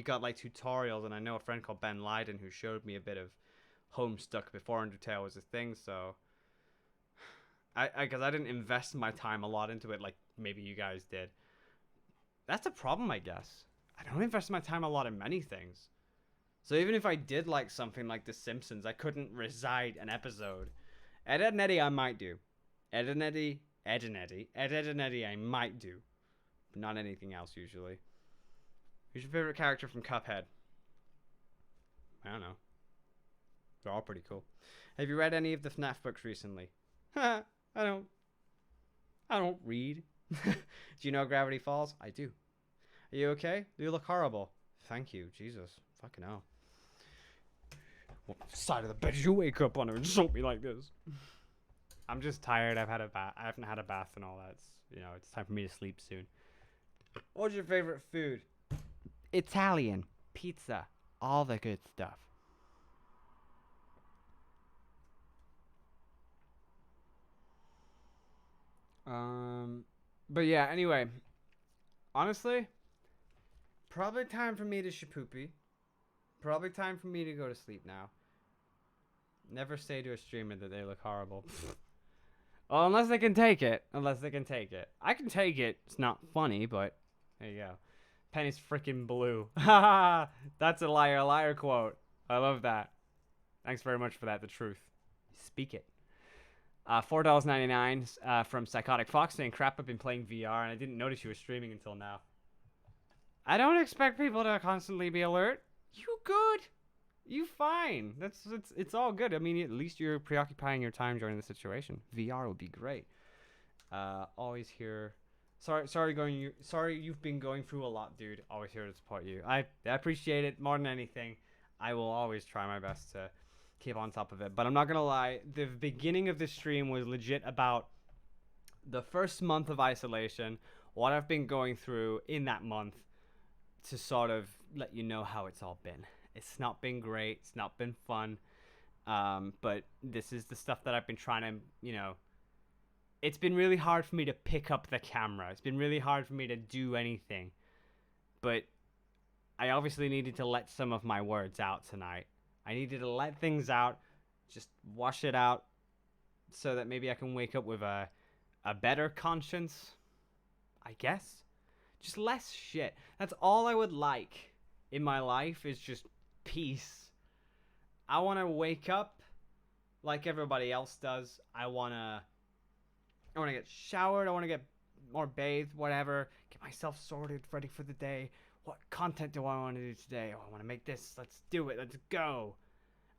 got like tutorials, and I know a friend called Ben Lyden who showed me a bit of Homestuck before Undertale was a thing. So because I didn't invest my time a lot into it like maybe you guys did. That's a problem, I guess. I don't invest my time a lot in many things. So even if I did like something like The Simpsons, I couldn't recite an episode. Ed, Edd n Eddy I might do. Ed, Edd n Eddy I might do. But not anything else usually. Who's your favorite character from Cuphead? I don't know. They're all pretty cool. Have you read any of the FNAF books recently? I don't read. Do you know Gravity Falls? I do. Are you okay? You look horrible. Thank you. Jesus. Fucking hell. What side of the bed did you wake up on and insult me like this? I'm just tired. I've had a bath. I haven't had a bath and all that. It's time for me to sleep soon. What's your favorite food? Italian. Pizza. All the good stuff. But yeah, anyway. Honestly, probably time for me to shapoopy. Probably time for me to go to sleep now. Never say to a streamer that they look horrible. Well, unless they can take it. I can take it. It's not funny, but there you go. Penny's freaking blue. That's a liar quote. I love that. Thanks very much for that. The truth. Speak it. $4.99 from Psychotic Fox saying, crap, I've been playing VR and I didn't notice you were streaming until now. I don't expect people to constantly be alert. You good. You fine. It's all good. I mean, at least you're preoccupying your time during the situation. VR would be great. Always here. Sorry you've been going through a lot, dude. Always here to support you. I appreciate it more than anything. I will always try my best to keep on top of it. But I'm not gonna lie, the beginning of this stream was legit about the first month of isolation, what I've been going through in that month, to sort of let you know how it's all been. It's not been great. It's not been fun. But this is the stuff that I've been trying to, it's been really hard for me to pick up the camera. It's been really hard for me to do anything. But I obviously needed to let some of my words out tonight. I needed to let things out, just wash it out, so that maybe I can wake up with a better conscience, I guess. Just less shit. That's all I would like in my life, is just peace. I want to wake up like everybody else does. I want to get showered. I want to get more bathed, whatever. Get myself sorted, ready for the day. What content do I want to do today? Oh, I want to make this. Let's do it. Let's go.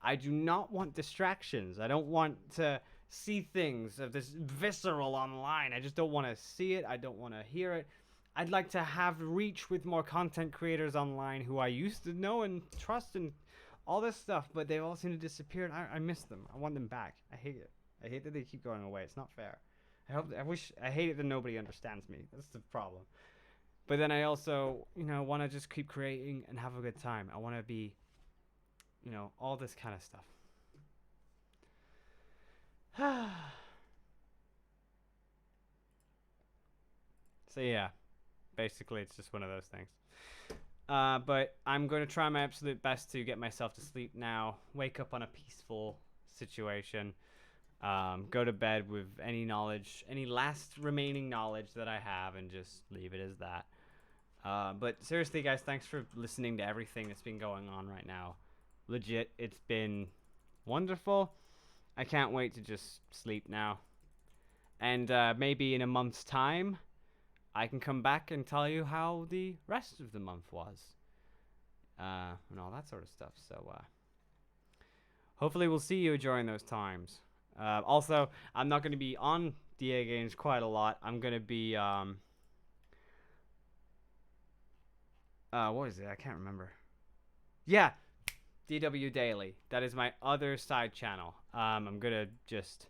I do not want distractions. I don't want to see things of this visceral online. I just don't want to see it. I don't want to hear it. I'd like to have reach with more content creators online who I used to know and trust and all this stuff, but they all seem to disappear, and I miss them. I want them back. I hate it. I hate that they keep going away. It's not fair. I hate it that nobody understands me. That's the problem. But then I also, want to just keep creating and have a good time. I want to be, all this kind of stuff. So yeah, basically it's just one of those things. But I'm going to try my absolute best to get myself to sleep now, wake up on a peaceful situation, go to bed with any knowledge, any last remaining knowledge that I have, and just leave it as that. But seriously, guys, thanks for listening to everything that's been going on right now. Legit, it's been wonderful. I can't wait to just sleep now. And maybe in a month's time, I can come back and tell you how the rest of the month was. And all that sort of stuff. So, hopefully we'll see you during those times. Also, I'm not going to be on DA Games quite a lot. I'm going to be, what is it? I can't remember. Yeah, DW Daily. That is my other side channel. I'm going to just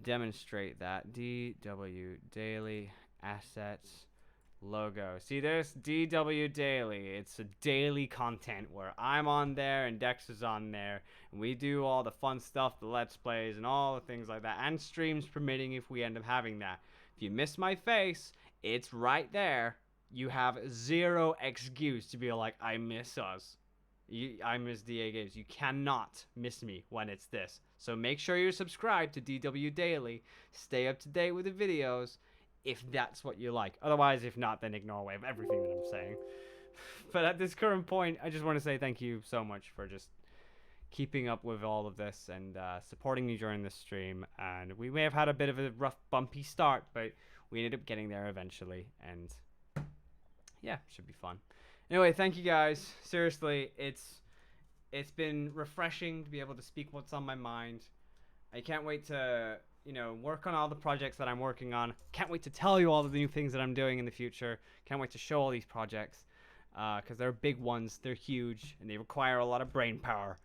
demonstrate that. DW Daily assets logo. See, there's DW Daily. It's a daily content where I'm on there and Dex is on there, and we do all the fun stuff, the let's plays and all the things like that, and streams permitting if we end up having that. If you miss my face, it's right there. You have zero excuse to be like, I miss us. I miss DA Games. You cannot miss me when it's this. So make sure you're subscribed to DW Daily. Stay up to date with the videos if that's what you like. Otherwise, if not, then ignore away everything that I'm saying. But at this current point, I just want to say thank you so much for just keeping up with all of this and supporting me during this stream. And we may have had a bit of a rough, bumpy start, but we ended up getting there eventually. And yeah, should be fun. Anyway, thank you guys. Seriously, it's been refreshing to be able to speak what's on my mind. I can't wait to, work on all the projects that I'm working on. Can't wait to tell you all of the new things that I'm doing in the future. Can't wait to show all these projects because they're big ones. They're huge, and they require a lot of brain power.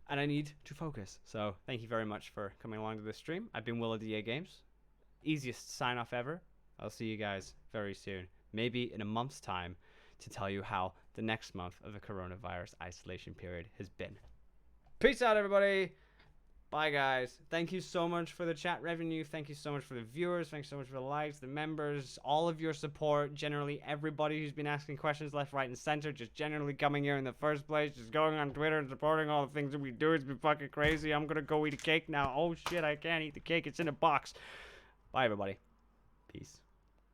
And I need to focus. So thank you very much for coming along to this stream. I've been Will of DA Games. Easiest sign off ever. I'll see you guys very soon. Maybe in a month's time to tell you how the next month of the coronavirus isolation period has been. Peace out, everybody. Bye, guys. Thank you so much for the chat revenue. Thank you so much for the viewers. Thanks so much for the likes, the members, all of your support. Generally, everybody who's been asking questions left, right, and center, just generally coming here in the first place, just going on Twitter and supporting all the things that we do. It's been fucking crazy. I'm going to go eat a cake now. Oh, shit, I can't eat the cake. It's in a box. Bye, everybody. Peace.